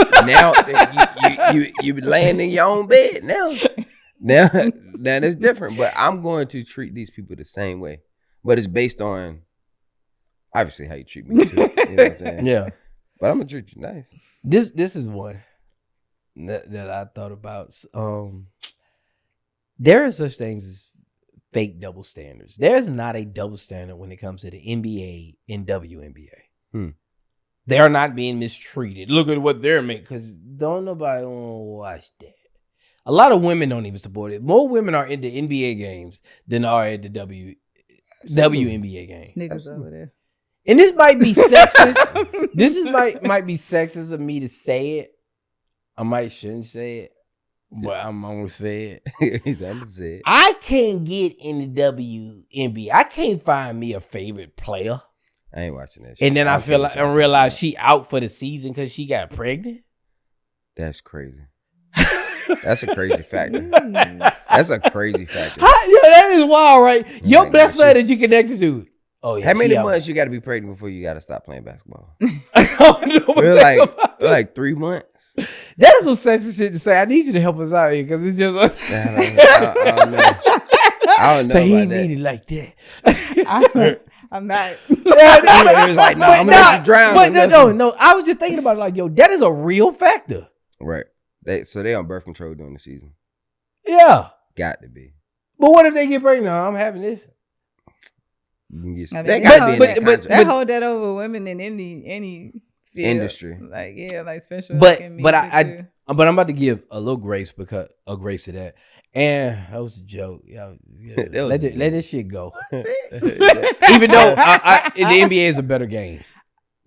you be laying in your own bed now that is different. But I'm going to treat these people the same way. But it's based on obviously how you treat me too. You know what I'm saying? Yeah. But I'm gonna treat you nice. This is one that I thought about. There are such things as fake double standards. There's not a double standard when it comes to the NBA and WNBA. They're not being mistreated. Look at what they're making, because don't nobody want to watch that. A lot of women don't even support it. More women are into NBA games than are at the WNBA games. Niggas over there. And this might be sexist. might be sexist of me to say it. I might shouldn't say it, but I'm gonna say it. He's gonna say it. I can't get in the WNBA. I can't find me a favorite player. I ain't watching that shit. And then I realize she out for the season because she got pregnant. That's crazy. That's a crazy factor. That's a crazy factor. That is wild, right? Your best player that you connected to. Oh yeah. How many months you got to be pregnant before you got to stop playing basketball? We're like 3 months. That's some sexy shit to say. I need you to help us out here because it's just. I don't know. I don't know. So he about made that. it like that. I'm not. It was like, no, I'm gonna let you drown. But no. I was just thinking about it, like, yo, that is a real factor. Right. They on birth control during the season. Yeah. Got to be. But what if they get pregnant? No, I'm having this. You can get I mean, that got to be in that contract. They hold that over women in any field. Industry. Like, yeah, like especially. But like I'm about to give a little grace to that. And that was a joke. Yeah, let this shit go. Even though the NBA is a better game.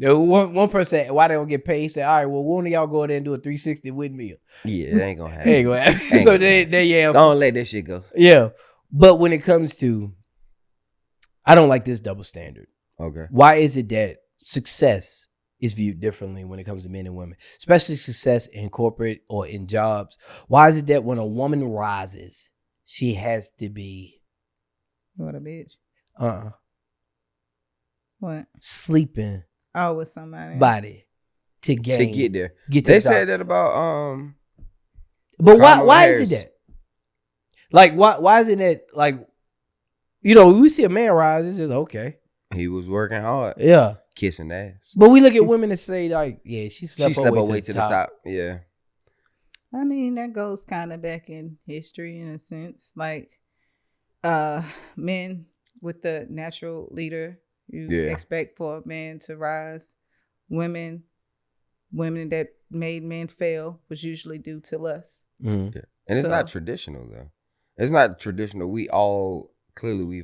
One person said, why they don't get paid? He said, all right, well, one of y'all go there and do a 360 with me. Yeah, that ain't gonna happen. Ain't gonna happen. So there you answer. Don't let that shit go. Yeah. But when it comes to, I don't like this double standard. Okay. Why is it that success is viewed differently when it comes to men and women, especially success in corporate or in jobs? Why is it that when a woman rises, she has to be what a bitch. What? Sleeping. Oh, with somebody. Body to get there. They said that about But why is it that? Like why is it that, like, you know, we see a man rise, it's just okay. He was working hard. Yeah. Kissing ass. But we look at women and say, like, yeah, she slept her way to the top. Yeah. I mean, that goes kind of back in history in a sense. Like, men with the natural leader, you expect for a man to rise. Women that made men fail was usually due to lust. Mm-hmm. Yeah. And it's not traditional, though. It's not traditional. We've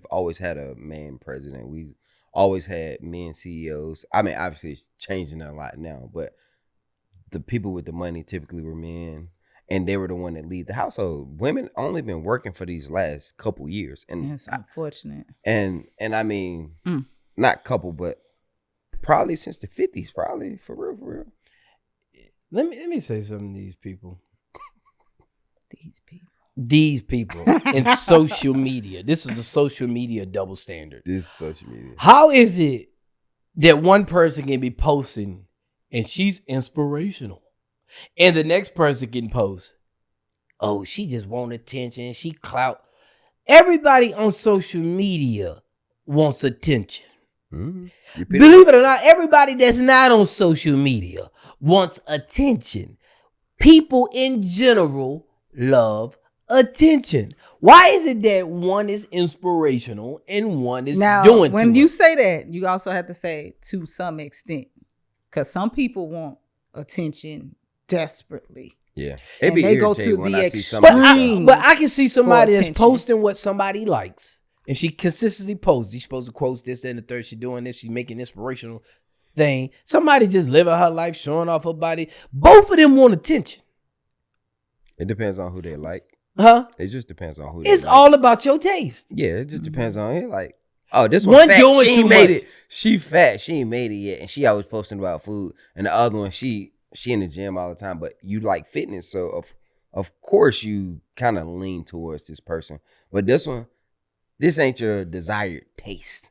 always had a man president. We've always had men CEOs. I mean, obviously it's changing a lot now, but the people with the money typically were men, and they were the one that lead the household. Women only been working for these last couple years, and it's unfortunate. And I mean, not couple, but probably since the 50s, probably for real. Let me say something to these people. These people in social media. This is the social media double standard. This is social media. How is it that one person can be posting and she's inspirational, and the next person can post, oh, she just want attention, she clout? Everybody on social media wants attention. Mm-hmm. Believe it or not, everybody that's not on social media wants attention. People in general love attention. Why is it that one is inspirational and one is doing? When you say that, you also have to say to some extent, because some people want attention desperately. Yeah, and they go to the extreme. But I can see somebody that's posting what somebody likes, and she consistently posts. She's supposed to quote this, that, and the third. She's doing this. She's making inspirational thing. Somebody just living her life, showing off her body. Both of them want attention. It depends on who they like. Huh? It just depends on who. It's all about your taste. Yeah, it just depends on it. Like, oh, this one fat. Doing she ain't made it. She fat. She ain't made it yet, and she always posting about food. And the other one, she in the gym all the time. But you like fitness, so of course you kind of lean towards this person. But this one, this ain't your desired taste.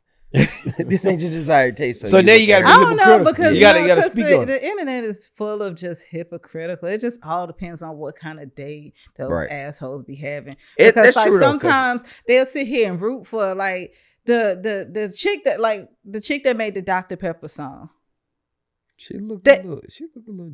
This ain't your desired taste. So there you gotta be hypocritical. I don't know, because you gotta speak on the internet is full of just hypocritical. It just all depends on what kind of day those assholes be having. Because like sometimes they'll sit here and root for like the chick that made the Dr. Pepper song. She look a little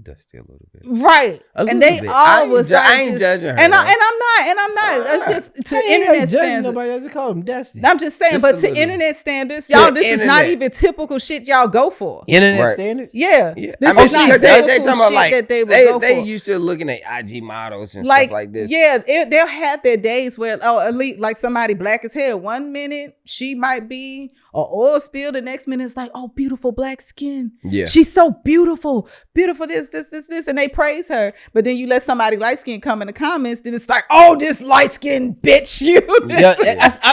dusty a little bit. Right. And they all was like, I ain't judging her. And I'm not. It's just to internet standards. Nobody else call them dusty. I'm just saying, but to internet standards, y'all, this is not even typical shit y'all go for. Internet standards? Yeah. This is not they talking about shit like that they would go for. They used to looking at IG models and stuff like this. Yeah, they'll have their days where at least like somebody black as hell. One minute she might be an oil spill, the next minute it's like, oh, beautiful black skin. Yeah, she's so beautiful, this, and they praise her. But then you let somebody light skin come in the comments, then it's like, oh, this light skin bitch, you.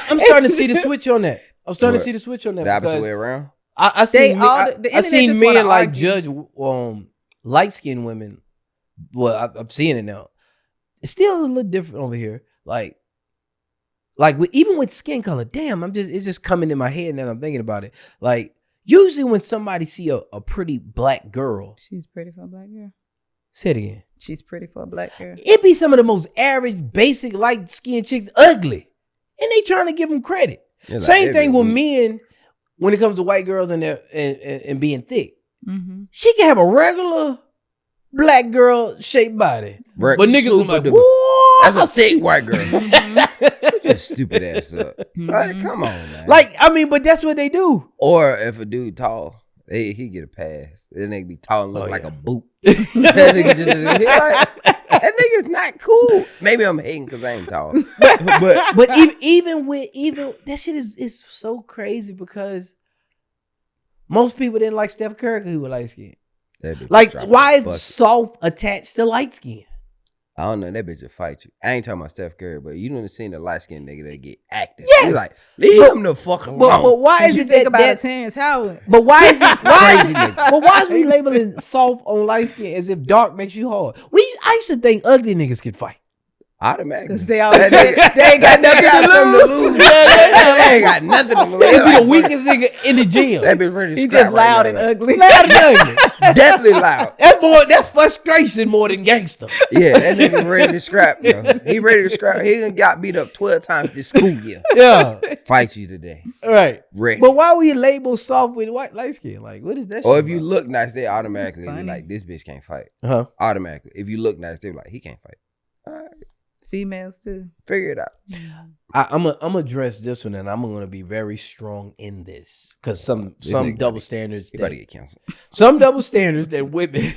I'm starting to see the switch on that. The opposite way around. I seen men like judge light skinned women. Well, I'm seeing it now. It's still a little different over here. Even with skin color, damn, it's just coming in my head now. I'm thinking about it. Like, usually when somebody see a pretty black girl, she's pretty for a black girl. Say it again. She's pretty for a black girl. It be some of the most average, basic, light skinned chicks ugly, and they trying to give them credit. Same thing with men when it comes to white girls and being thick. Mm-hmm. She can have a regular black girl shaped body, but niggas gonna be like, whoa, that's a thick white girl. She's just stupid ass up. Like, come on, man. Like, I mean, but that's what they do. Or if a dude tall, he get a pass. That nigga be tall and look like a boot. That nigga's not cool. Maybe I'm hating because I ain't tall. but even that shit is so crazy because most people didn't like Steph Curry because he was light skinned. Like, why is soft attached to light skin? I don't know. That bitch will fight you. I ain't talking about Steph Curry, but you done seen the light skinned nigga that get active. Yes. You like, leave him the fuck alone. But why is it think about Terrence Howard? But why is it crazy? But why is we labeling soft on light skin as if dark makes you hard? I used to think ugly niggas could fight. Automatically. Because they always they ain't got nothing to lose. They ain't got nothing to lose. They be the weakest nigga in the gym. That bitch ready to He scrap just loud and ugly. Loud and ugly. Definitely loud. That's frustration more than gangster. Yeah, that nigga ready to scrap, yo. He ready to scrap. He done got beat up 12 times this school year. Yeah. Fight you today. Right. Ready. But why we label soft with white light skin? Like, what is that shit? Or if you look nice, they automatically be like, this bitch can't fight. Uh-huh. Automatically. If you look nice, they be like, he can't fight. All right. Females too. Figure it out. I'm gonna address this one, and I'm gonna be very strong in this because some double standards. You better get canceled. Some double standards that women,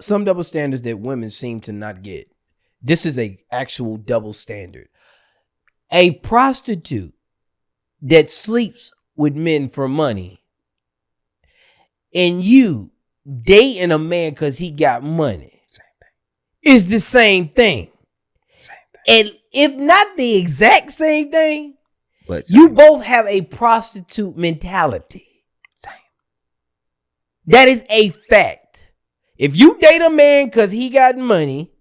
some double standards that women seem to not get. This is a actual double standard. A prostitute that sleeps with men for money, and you dating a man because he got money, is the same thing. And if not the exact same thing, but you both have a prostitute mentality. Same. That is a fact. If you date a man because he got money,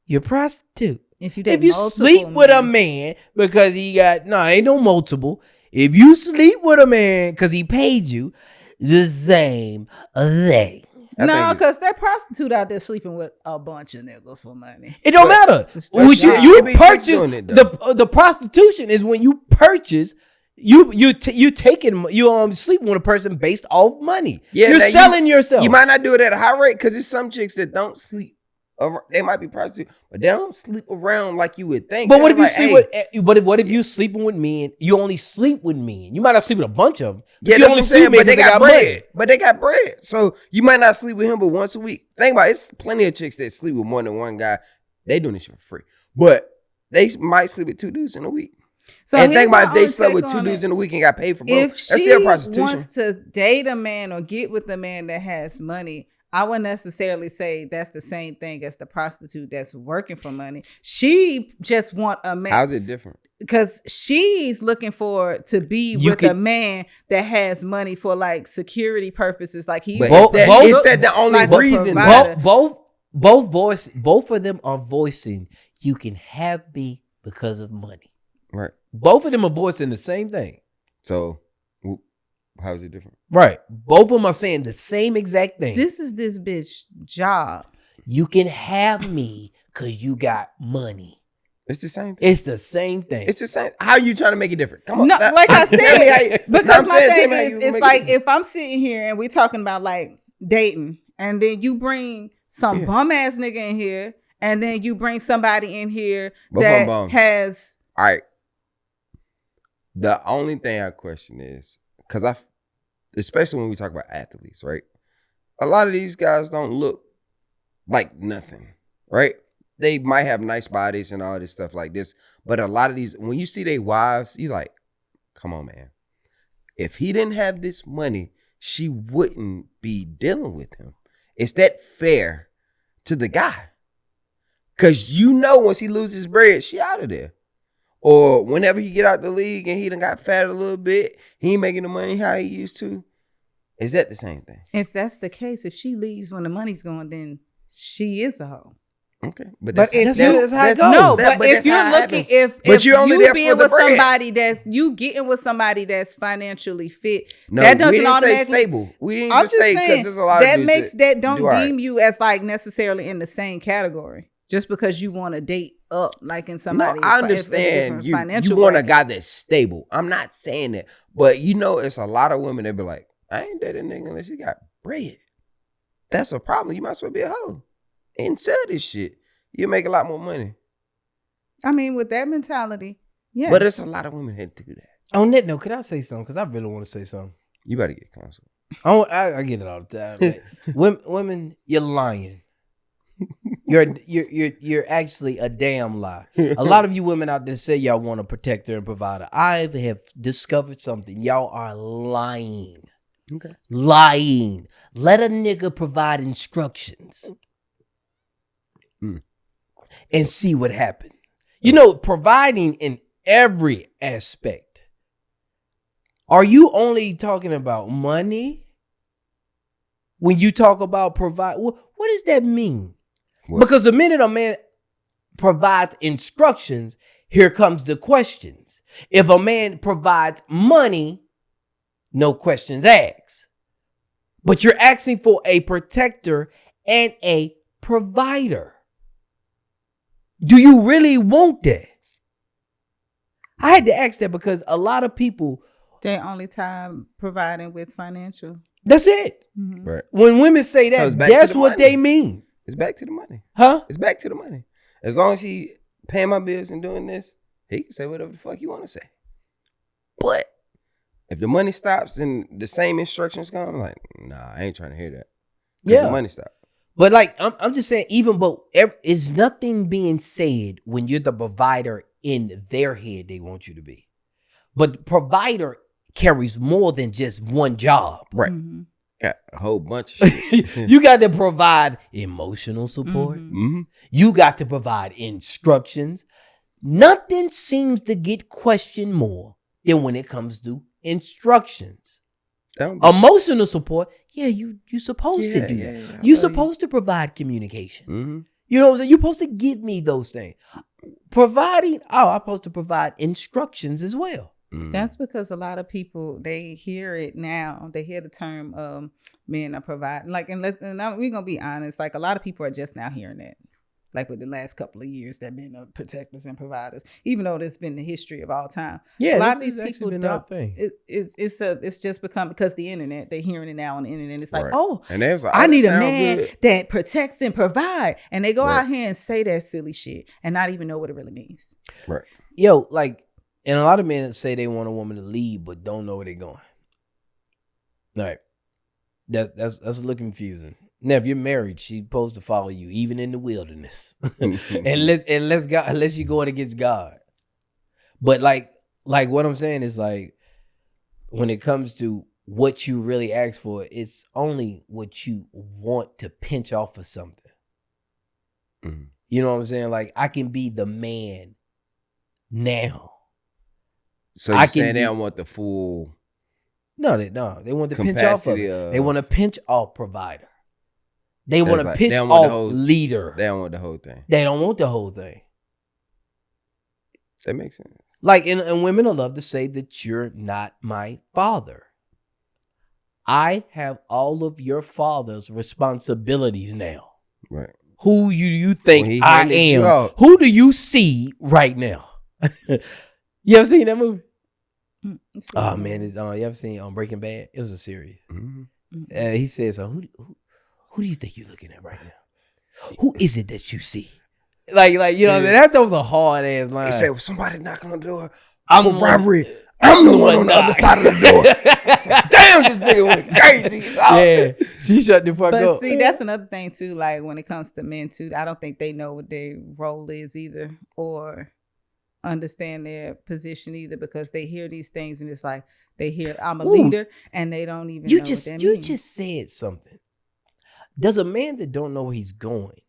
you're a prostitute. If you sleep with a man because he got, ain't no multiple. If you sleep with a man because he paid you, the same thing. No, because that prostitute out there sleeping with a bunch of niggas for money. It don't matter. You purchase the prostitution is when you purchase. You sleeping with a person based off money. Yeah, you're selling yourself. You might not do it at a high rate because there's some chicks that don't sleep. They might be prostitutes, but they don't sleep around like you would think. But what if you sleep with? What if you sleeping with men? You only sleep with men. You might not sleep with a bunch of them. Yeah, that's what I'm saying. But they got bread. But they got bread, so you might not sleep with him, but once a week. Think about it. It's plenty of chicks that sleep with more than one guy. They doing this shit for free, but they might sleep with two dudes in a week. So and think about if they slept with two dudes in a week and got paid for both. If she wants to date a man or get with a man that has money, I wouldn't necessarily say that's the same thing as the prostitute that's working for money. She just want a man. How's it different? Because she's looking to be with a man that has money for like security purposes. Like he's is that the only reason? Both of them are voicing you can have me because of money. Right. Both of them are voicing the same thing. So how is it different? Right. Both of them are saying the same exact thing. This is this bitch job. You can have me because you got money. It's the same thing. It's the same thing. It's the same. How you trying to make it different? Come on. No, like I said, because my thing is, it's like it if I'm sitting here and we're talking about like dating, and then you bring some bum ass nigga in here, and then you bring somebody in here that has. All right. The only thing I question is because especially when we talk about athletes, right? A lot of these guys don't look like nothing, right? They might have nice bodies and all this stuff like this, but a lot of these, when you see their wives, you like, come on, man. If he didn't have this money, she wouldn't be dealing with him. Is that fair to the guy? Because once he loses bread, she out of there. Or whenever he get out the league and he done got fat a little bit, he ain't making the money how he used to. Is that the same thing? If that's the case, if she leaves when the money's going, then she is a hoe. Okay, but if you're being with somebody you getting with somebody that's financially fit, that doesn't we didn't say stable. We didn't just say because there's a lot that of makes that don't deem you as like necessarily in the same category just because you want to date up like in somebody. No, I understand you want a guy that's stable. I'm not saying that, but it's a lot of women that be like, I ain't dating a nigga unless he got bread. That's a problem. You might as well be a hoe and sell this shit. You make a lot more money. I mean, with that mentality, yeah. But it's a lot of women that do that. On that note, could I say something? Because I really want to say something. You better get counsel. I get it all the time. Like, women, you're lying. You're actually a damn lie. A lot of you women out there say y'all want a protector and provider. I have discovered something. Y'all are lying. Okay. Lying. Let a nigga provide instructions. And see what happens. Providing in every aspect. Are you only talking about money? When you talk about provide, what does that mean? What? Because the minute a man provides instructions, here comes the questions. If a man provides money, no questions asked. But you're asking for a protector and a provider. Do you really want that? I had to ask that because a lot of people, they only time providing with financial. That's it. Mm-hmm. Right. When women say that, that's what they mean. It's back to the money. Huh? It's back to the money. As long as he paying my bills and doing this, he can say whatever the fuck you want to say. But if the money stops and the same instructions come, I'm like, nah, I ain't trying to hear that. Yeah. The money stops. But like, I'm just saying, it's nothing being said when you're the provider in their head they want you to be. But provider carries more than just one job. Right. Mm-hmm. Got a whole bunch of shit. You got to provide emotional support. Mm-hmm. You got to provide instructions. Nothing seems to get questioned more than when it comes to instructions. Emotional support, you're supposed to do that. Yeah, you're supposed to provide communication. Mm-hmm. You know what I'm saying? You're supposed to give me those things. Providing, I'm supposed to provide instructions as well. Mm-hmm. That's because a lot of people, they hear it now. They hear the term men are providing. Like, and we're going to be honest, like a lot of people are just now hearing that. Like with the last couple of years that men are protectors and providers, even though there's been the history of all time. Yeah, a lot of these people don't. It's just become because the internet. They're hearing it now on the internet. It's like, I need a man that protects and provide, and they go out here and say that silly shit and not even know what it really means. Right. Yo, like, and a lot of men say they want a woman to lead, but don't know where they're going. All right, that's a little confusing. Now, if you're married, she's supposed to follow you, even in the wilderness, unless you're going against God. But like what I'm saying is like, when it comes to what you really ask for, it's only what you want to pinch off of something. Mm-hmm. You know what I'm saying? Like, I can be the man now. So you're saying they don't want the full? No, they want to pinch off of it. They want to pinch off provider. They want to pitch off leader. They don't want the whole thing. They don't want the whole thing. That makes sense. Like, and women will love to say that you're not my father. I have all of your father's responsibilities now. Right. who you When think he I handed you am. out. Who do you see right now? You ever seen that movie? Oh man, you ever seen Breaking Bad? It was a series. He said, "So who do you think you're looking at right now? Who is it that you see?" Like you know, that was a hard ass line. He said, well, somebody knocking on the door. I'm for robbery. I'm the one on the other side of the door. Like, damn, this nigga went crazy. Yeah, she shut the fuck up. But see, that's another thing too. Like when it comes to men too, I don't think they know what their role is either, or understand their position either, because they hear these things and it's like they hear I'm a leader and they don't even know what that means. You just said something. Does a man that don't know where he's going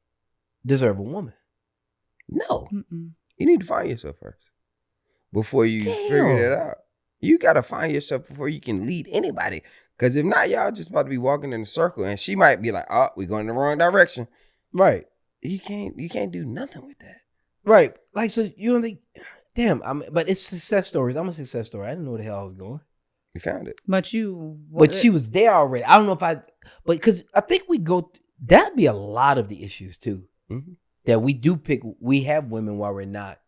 deserve a woman? No. Mm-mm. You need to find yourself first before you figure that out. You got to find yourself before you can lead anybody. Because if not, y'all just about to be walking in a circle and she might be like, oh, we're going in the wrong direction. Right. You can't do nothing with that. Right. Like, so you don't think, damn, but it's success stories. I'm a success story. I didn't know where the hell I was going. You found it. But she was there already. I don't know if but because I think that'd be a lot of the issues too. Mm-hmm. That we have women while we're not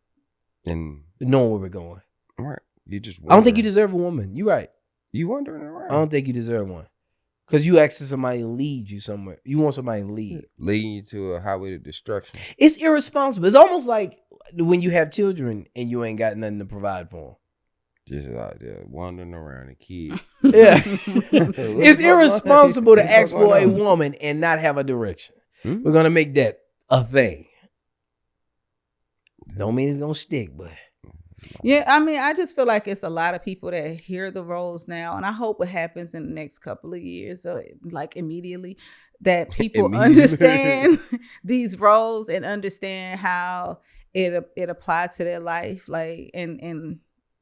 and knowing where we're going. Right. You just I don't think you deserve a woman. You're right. You wondering around. I don't think you deserve one. Because you asking somebody to lead you somewhere. You want somebody to lead. Leading you to a highway to destruction. It's irresponsible. It's almost like when you have children and you ain't got nothing to provide for them. Just out there wandering around a kid. Yeah. It's irresponsible to ask for a woman and not have a direction. Hmm? We're going to make that a thing. Don't mean it's going to stick, but. Yeah, I mean, I just feel like it's a lot of people that hear the roles now, and I hope it happens in the next couple of years, or like immediately, that people understand these roles and understand how it applies to their life, like and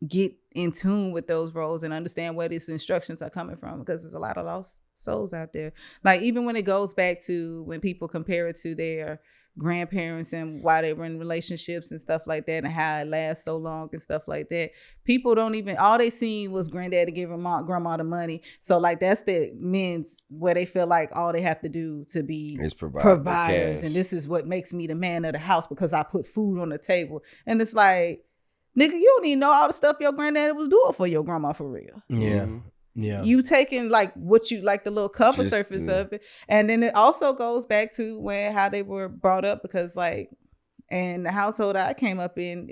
get in tune with those roles and understand where these instructions are coming from, because there's a lot of lost souls out there. Like even when it goes back to when people compare it to their grandparents and why they were in relationships and stuff like that and how it lasts so long and stuff like that, people don't even, all they seen was granddaddy giving grandma the money. So like that's the men's where they feel like all they have to do to be providers, and this is what makes me the man of the house because I put food on the table. And it's like, nigga, you don't even know all the stuff your granddaddy was doing for your grandma for real. Yeah. Mm-hmm. Yeah. You taking like what you like the little cover surface of it. And then it also goes back to how they were brought up, because like in the household I came up in,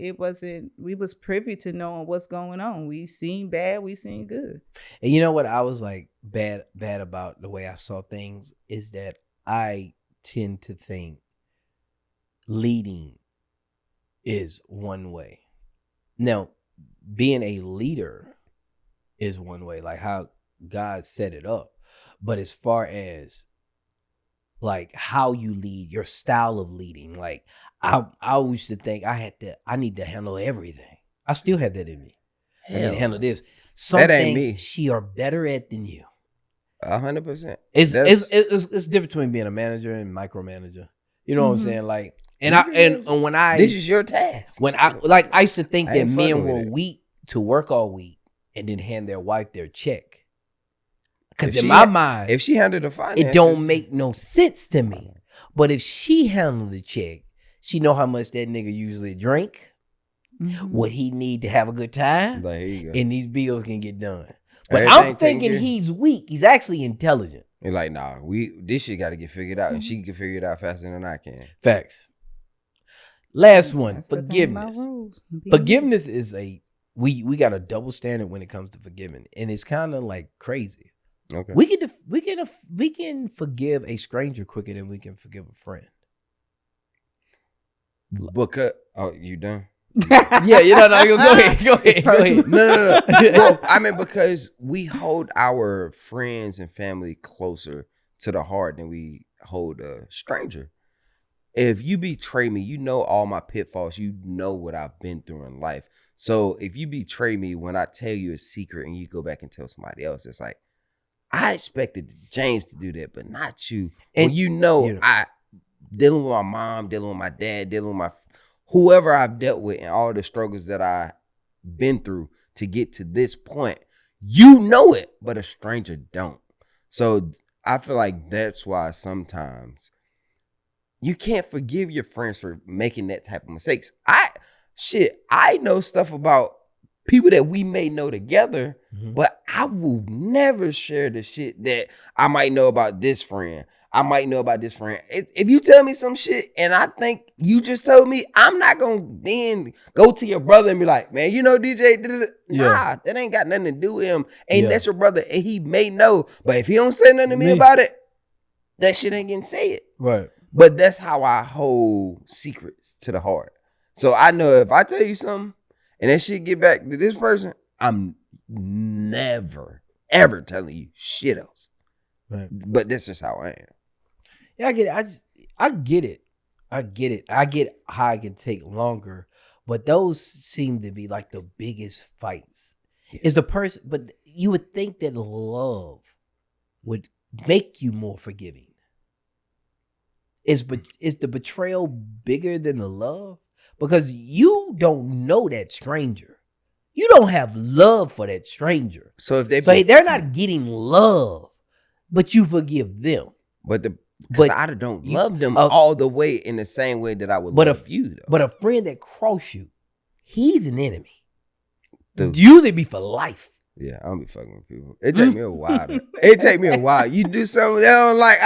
we was privy to knowing what's going on. We seen bad, we seen good. And you know what I was like bad about the way I saw things is that I tend to think leading is one way. Now, being a leader is one way, like how God set it up. But as far as like how you lead, your style of leading, like I used to think I need to handle everything. I still have that in me. I need to handle this. Some things she are better at than you. 100%. It's different between being a manager and micromanager. You know what I'm saying? Like, and when this is your task. When I used to think that men were weak to work all week and then hand their wife their check. Because in my mind, if she handled the finances, it don't make no sense to me. But if she handled the check, she know how much that nigga usually drink, what he need to have a good time, like, here you go. And these bills can get done. But I'm thinking he's weak. He's actually intelligent. He's like, nah, this shit got to get figured out, and she can figure it out faster than I can. Facts. Last one, forgiveness. Forgiveness is we got a double standard when it comes to forgiving, and it's kind of like crazy. Okay, we can forgive a stranger quicker than we can forgive a friend. You done? Yeah, go ahead. No. Well, I mean, because we hold our friends and family closer to the heart than we hold a stranger. If you betray me, you know all my pitfalls. You know what I've been through in life. So if you betray me when I tell you a secret and you go back and tell somebody else, it's like, I expected James to do that, but not you. And I dealing with my mom, dealing with my dad, dealing with my whoever I've dealt with, and all the struggles that I've been through to get to this point, you know it, but a stranger don't. So I feel like that's why sometimes you can't forgive your friends for making that type of mistakes. I know stuff about people that we may know together, but I will never share the shit that I might know about this friend. I might know about this friend. If you tell me some shit and I think you just told me, I'm not gonna then go to your brother and be like, man, you know DJ, nah, that ain't got nothing to do with him. And that's your brother, and he may know, but if he don't say nothing to me about it, that shit ain't getting said. Right. But that's how I hold secrets to the heart. So I know if I tell you something and that shit get back to this person, I'm never, ever telling you shit else. Right. But that's just how I am. Yeah, I get it. I get it. I get how I can take longer, but those seem to be like the biggest fights. Yeah. Is the person, but you would think that love would make you more forgiving. Is the betrayal bigger than the love? Because you don't know that stranger. You don't have love for that stranger. So if they're not getting love, but you forgive them. But I don't love them all the way in the same way that I would love you, though. But a friend that cross you, he's an enemy. Usually be for life. Yeah, I don't be fucking with people. It take me a while. It take me a while. You do something they don't like,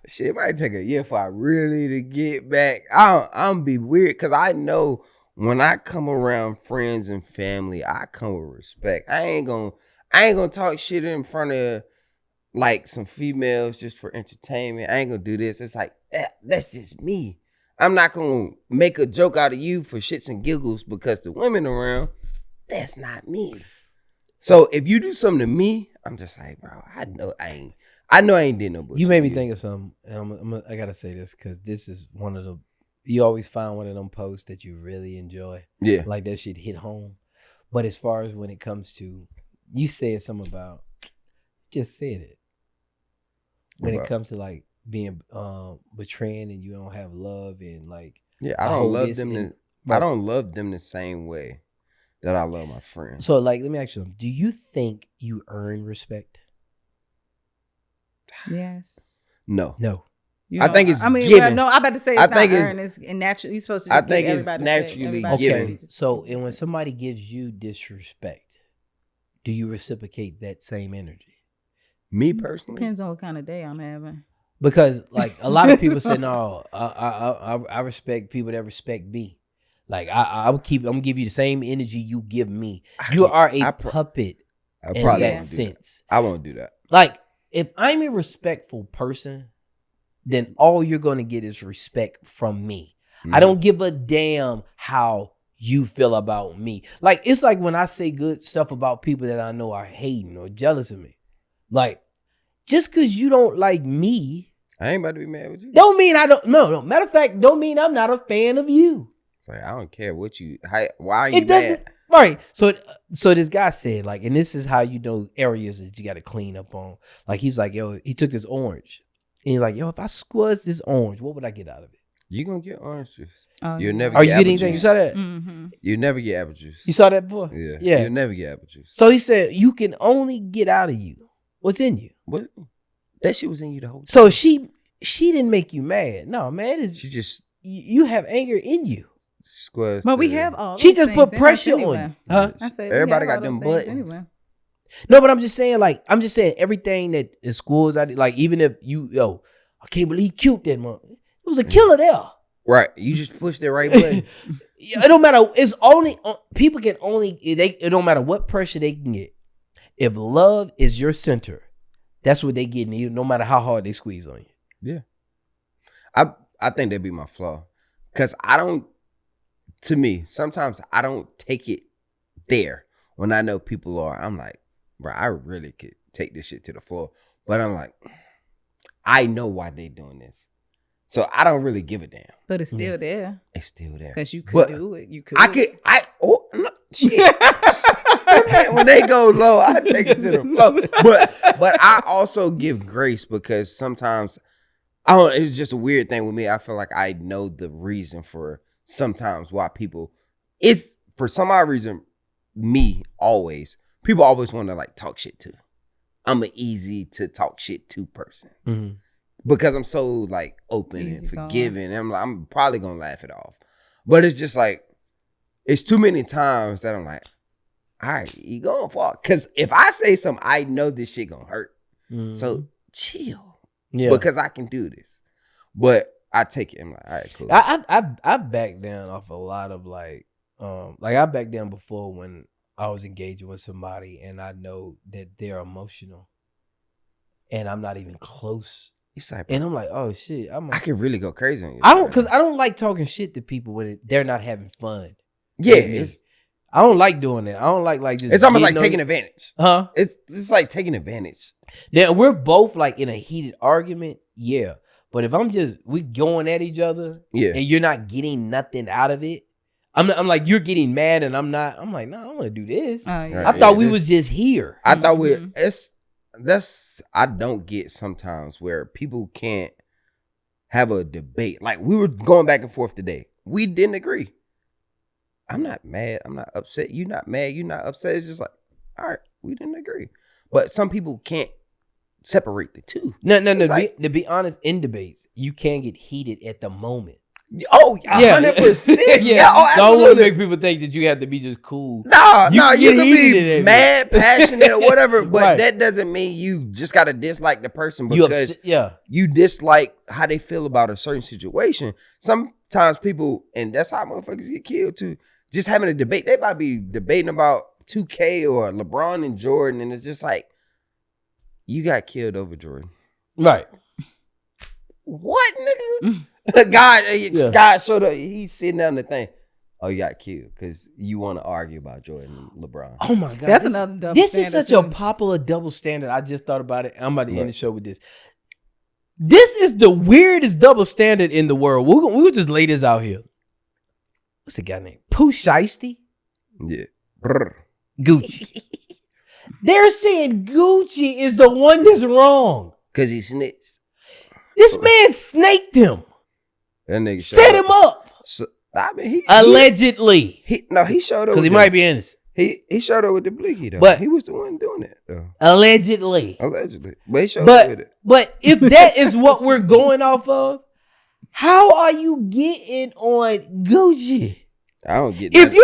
shit, it might take a year for I really to get back. I'm be weird because I know when I come around friends and family, I come with respect. I ain't gonna talk shit in front of like some females just for entertainment. I ain't gonna do this. It's like that's just me. I'm not gonna make a joke out of you for shits and giggles because the women around, that's not me. So if you do something to me, I'm just like, bro, I know I ain't did no bullshit. You made me think of something. And I gotta say this because this is one of the. You always find one of them posts that you really enjoy. Yeah, like that shit hit home. But as far as when it comes to, you said something about, just said it. When it comes to like being betraying and you don't have love and like, yeah, I don't love them. I don't love them the same way that I love my friends. So, like, let me ask you something. Do you think you earn respect? Yes. No. You I think it's given. No, I'm about to say it's not earned. It's natural. You're supposed to just give everybody naturally respect. given. Okay. So, and when somebody gives you disrespect, do you reciprocate that same energy? Me personally? Depends on what kind of day I'm having. Because, like, a lot of people say, no, I respect people that respect me. Like I'm gonna give you the same energy you give me. You are a puppet in that sense. I won't do that. Like if I'm a respectful person, then all you're gonna get is respect from me. I don't give a damn how you feel about me. Like it's like when I say good stuff about people that I know are hating or jealous of me. Like just because you don't like me, I ain't about to be mad with you. Don't mean I don't. No. Matter of fact, don't mean I'm not a fan of you. It's like, I don't care why are you mad? Right. So this guy said, like, and this is how you know areas that you got to clean up on. Like, he's like, yo, he took this orange. And he's like, yo, if I squeeze this orange, what would I get out of it? You gonna get orange juice. You'll never get apple juice. You saw that? Mm-hmm. You never get apple juice. You saw that before? Yeah. You'll never get apple juice. So he said, you can only get out of you what's in you. What? That shit was in you the whole time. So she didn't make you mad. No, man. She just... You have anger in you. But we have all. She just put pressure on you, huh? I say everybody got them buttons. Anyway. No, but I'm just saying everything that in schools I did, like even if I can't believe he killed that month. It was a killer there. Right, you just pushed the right button. It don't matter. It's only people can only it don't matter what pressure they can get. If love is your center, that's what they get. No matter how hard they squeeze on you. Yeah, I think that'd be my flaw, because to me, sometimes I don't take it there when I know people are. I'm like, bro, I really could take this shit to the floor. But I'm like, I know why they doing this. So I don't really give a damn. But it's still there. It's still there. Because you could do it. You could. Shit. When they go low, I take it to the floor. But I also give grace because sometimes, it's just a weird thing with me. I feel like I know the reason for sometimes why people, it's for some odd reason, people always want to like talk shit to. I'm an easy to talk shit to person. Mm-hmm. because I'm so like open and forgiving. I'm probably gonna laugh it off. But it's just like, it's too many times that I'm like, all right, you going for it. Because if I say something, I know this shit gonna hurt. So chill. Yeah. Because I can do this. But I take it. I'm like, all right, cool. I back down off a lot of like I backed down before when I was engaging with somebody and I know that they're emotional and I'm not even close. And I'm like, oh shit, I can really go crazy on you. I don't like talking shit to people when they're not having fun. Yeah, I don't like doing that. I don't like just. It's almost like taking advantage. Huh? It's like taking advantage. Now we're both like in a heated argument, yeah. But if we going at each other, and you're not getting nothing out of it, I'm like you're getting mad and I'm not. I'm like, no, I want to do this. I thought we was just here. I thought I don't get sometimes where people can't have a debate. Like we were going back and forth today. We didn't agree. I'm not mad. I'm not upset. You're not mad. You're not upset. It's just like, all right, we didn't agree. But some people can't separate the two. No. To be honest, in debates, you can get heated at the moment. Oh, 100%. Yeah. So I don't want to make people think that you have to be just cool. No, you can be mad, passionate, or whatever, but that doesn't mean you just got to dislike the person because you dislike how they feel about a certain situation. Sometimes people, and that's how motherfuckers get killed too, just having a debate. They might be debating about 2K or LeBron and Jordan, and it's just like, you got killed over Jordan. Right. What, nigga? God showed up. He's sitting down the thing. Oh, you got killed because you want to argue about Jordan and LeBron. Oh my God. That's another double this standard. This is such a popular double standard. I just thought about it. I'm about to end the show with this. This is the weirdest double standard in the world. We'll just lay this out here. What's the guy named? Pooh Shiesty? Yeah. Gucci. They're saying Gucci is the one that's wrong. Because he snitched. This man snaked him. That nigga set him up. So, I mean, allegedly. He showed up because he might be innocent. He showed up with the blicky though. But he was the one doing it though. Allegedly. But he showed up with it. But if that is what we're going off of, how are you getting on Gucci? I don't get that.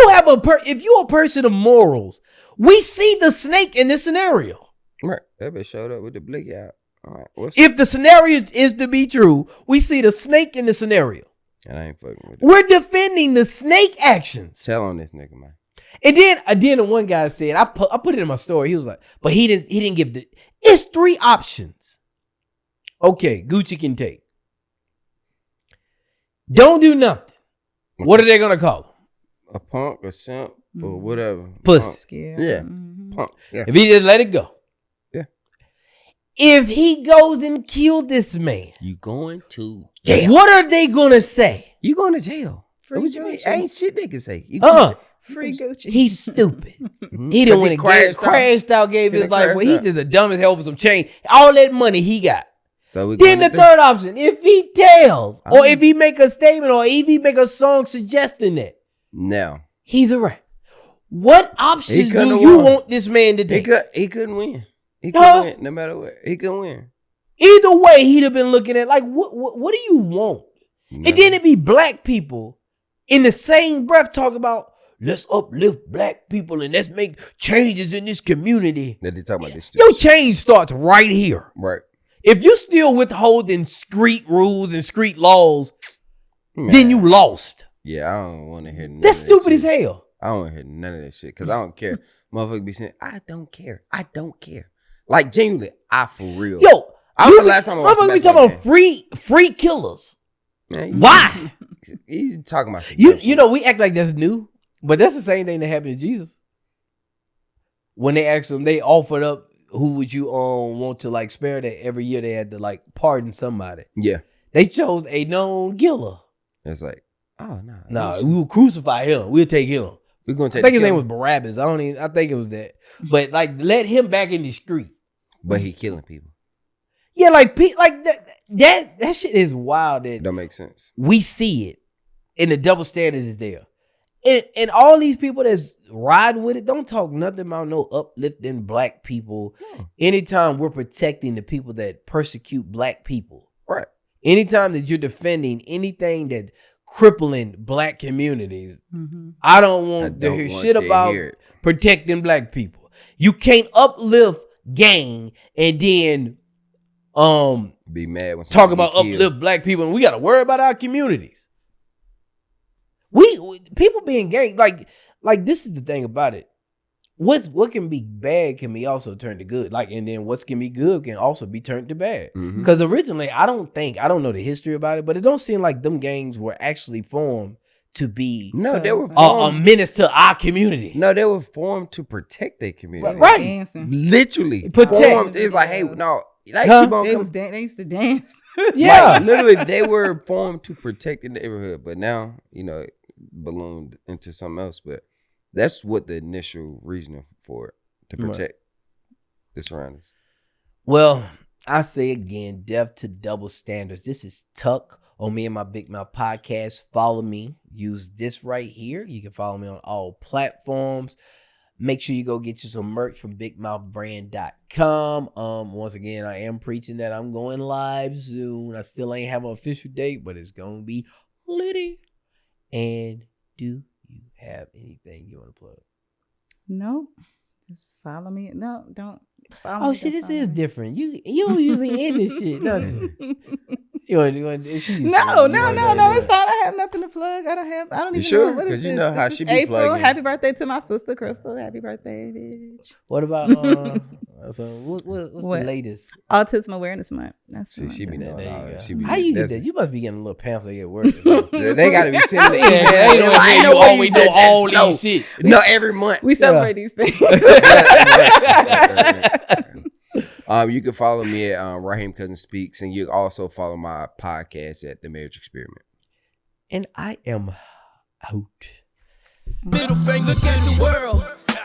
If you're a person of morals, we see the snake in this scenario. Right. That bitch showed up with the blicky out. All right, if the scenario is to be true, we see the snake in the scenario. And I ain't fucking with it. We're defending the snake actions. Tell on this nigga, man. And then the one guy said, I put it in my story. He was like, but he didn't give it's 3 options. Okay, Gucci can take. Don't do nothing. What are they gonna call him? A punk, a simp, or whatever. Pussy. Yeah. Punk. Yeah. If he just let it go. If he goes and kills this man, you going to jail. What are they gonna say? You going to jail. Free what you mean? Ain't shit they can say. Free Gucci. He's stupid. He didn't want to crashed out, gave his life. Well, he just the dumbest hell for some change. All that money he got. So then the third option, if he tells, or if he make a statement, or if he make a song suggesting that, now he's a rat. What options do you want this man to take? He couldn't win. He could win no matter what. He could win. Either way, he'd have been looking at like, what do you want? Nothing. And then it'd be black people in the same breath talk about, let's uplift black people and let's make changes in this community. That they talk about this. Your change starts right here. Right. If you still withholding street rules and street laws, then you lost. Yeah, I don't want to hear none That's of that stupid as shit. hell. I don't want to hear none of that shit because I don't care. Motherfucker be saying, I don't care. I don't care. Like, genuinely, I for real. Yo, I was the last time I watched we talking about free killers. Man, why? You talking about you know, we act like that's new, but that's the same thing that happened to Jesus. When they asked him, they offered up, who would you want to like spare, that every year they had to like pardon somebody. Yeah. They chose a known killer. It's like, oh no. No, we will crucify him. We'll take him. We're gonna take I think his name was Barabbas. I think it was that. But like, let him back in the street. But he killing people. Yeah, like that shit is wild. That don't make sense. We see it, and the double standard is there. And all these people that's riding with it, don't talk nothing about no uplifting black people. No. Anytime we're protecting the people that persecute black people. Right. Anytime that you're defending anything that crippling black communities, I don't want to hear shit about protecting black people. You can't uplift gang and then be mad when talk about uplift black people, and we got to worry about our communities. People being gang, like this is the thing about it. What can be bad can be also turned to good. Like, and then what can be good can also be turned to bad. Because originally, I don't know the history about it, but it don't seem like them gangs were actually formed to be they were a menace to our community. No, they were formed to protect their community. Right. Literally. Protect. It's like, hey, no. They used to dance. Yeah. Like, literally, they were formed to protect the neighborhood. But now, it ballooned into something else. But that's what the initial reasoning for it, to protect the surroundings. Well, I say again, death to double standards. This is Tuck on Me and My Big Mouth podcast. Follow me. Use this right here. You can follow me on all platforms. Make sure you go get you some merch from bigmouthbrand.com. Once again, I am preaching that I'm going live soon. I still ain't have an official date, but it's going to be litty. And do you have anything you want to plug? No. Just follow me. No, don't follow me. Oh, shit, this is different. You don't usually end this shit, don't you? No. It's fine. I have nothing to plug. I don't even know what is this. You know how she be April. plugging. Happy birthday to my sister Crystal. Happy birthday, bitch. What about what's the latest? Autism Awareness Month. That's she be There knowing. you go. How you get that? You must be getting a little pamphlet at work. Or They gotta be sending the I email. know always know all these shit. No, every month. We celebrate these things. You can follow me at Raheem Cousin Speaks, and you can also follow my podcast at The Marriage Experiment. And I am out. Middle finger to the world.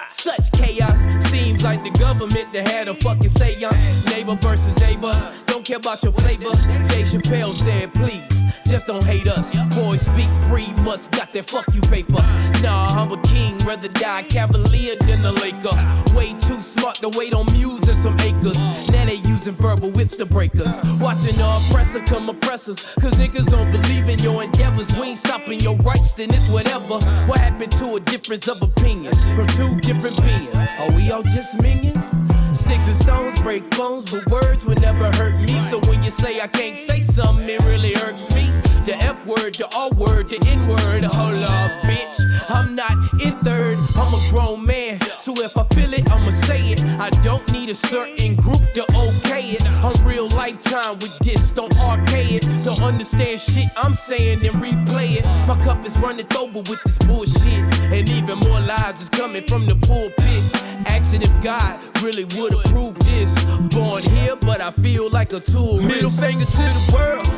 Such chaos. Seems like the government that had a fucking seance. Neighbor versus neighbor. Don't care about your flavor. Dave Chappelle said, please, just don't hate us. Boys speak free, must got that fuck you paper. Nah, I'm a king, rather die cavalier than a Laker. Way too smart to wait on muse and some acres. Now they using verbal whips to break us. Watching the oppressor come oppressors. Cause niggas don't believe in your endeavors. We ain't stopping your rights, then it's whatever. What happened to a difference of opinion from two different beings? Are we all just minions? Sticks and stones break bones, but words would never hurt me. So when you say I can't say something, it really hurts me. The F word, the R word, the N word. Hold up, bitch. I'm not in third. I'm a grown man. So if I feel it, I'ma say it. I don't need a certain group to okay it. I'm real lifetime with this, don't arcade it. Don't understand shit I'm saying, then replay it. My cup is running over with this bullshit. And even more lies is coming from the pulpit. Asking if God really would approve this. Born here, but I feel like a tourist. Middle finger to the world.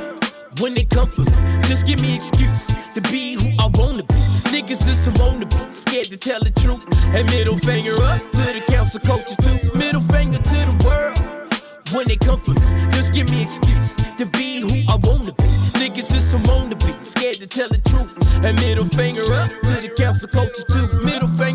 When they come for me, just give me excuse to be who I wanna be. Niggas is some on the beat, scared to tell the truth. And middle finger up to the council culture too. Middle finger to the world. When they come for me, just give me excuse to be who I wanna be. Niggas is some on the beat, scared to tell the truth. And middle finger up to the council culture too. Middle finger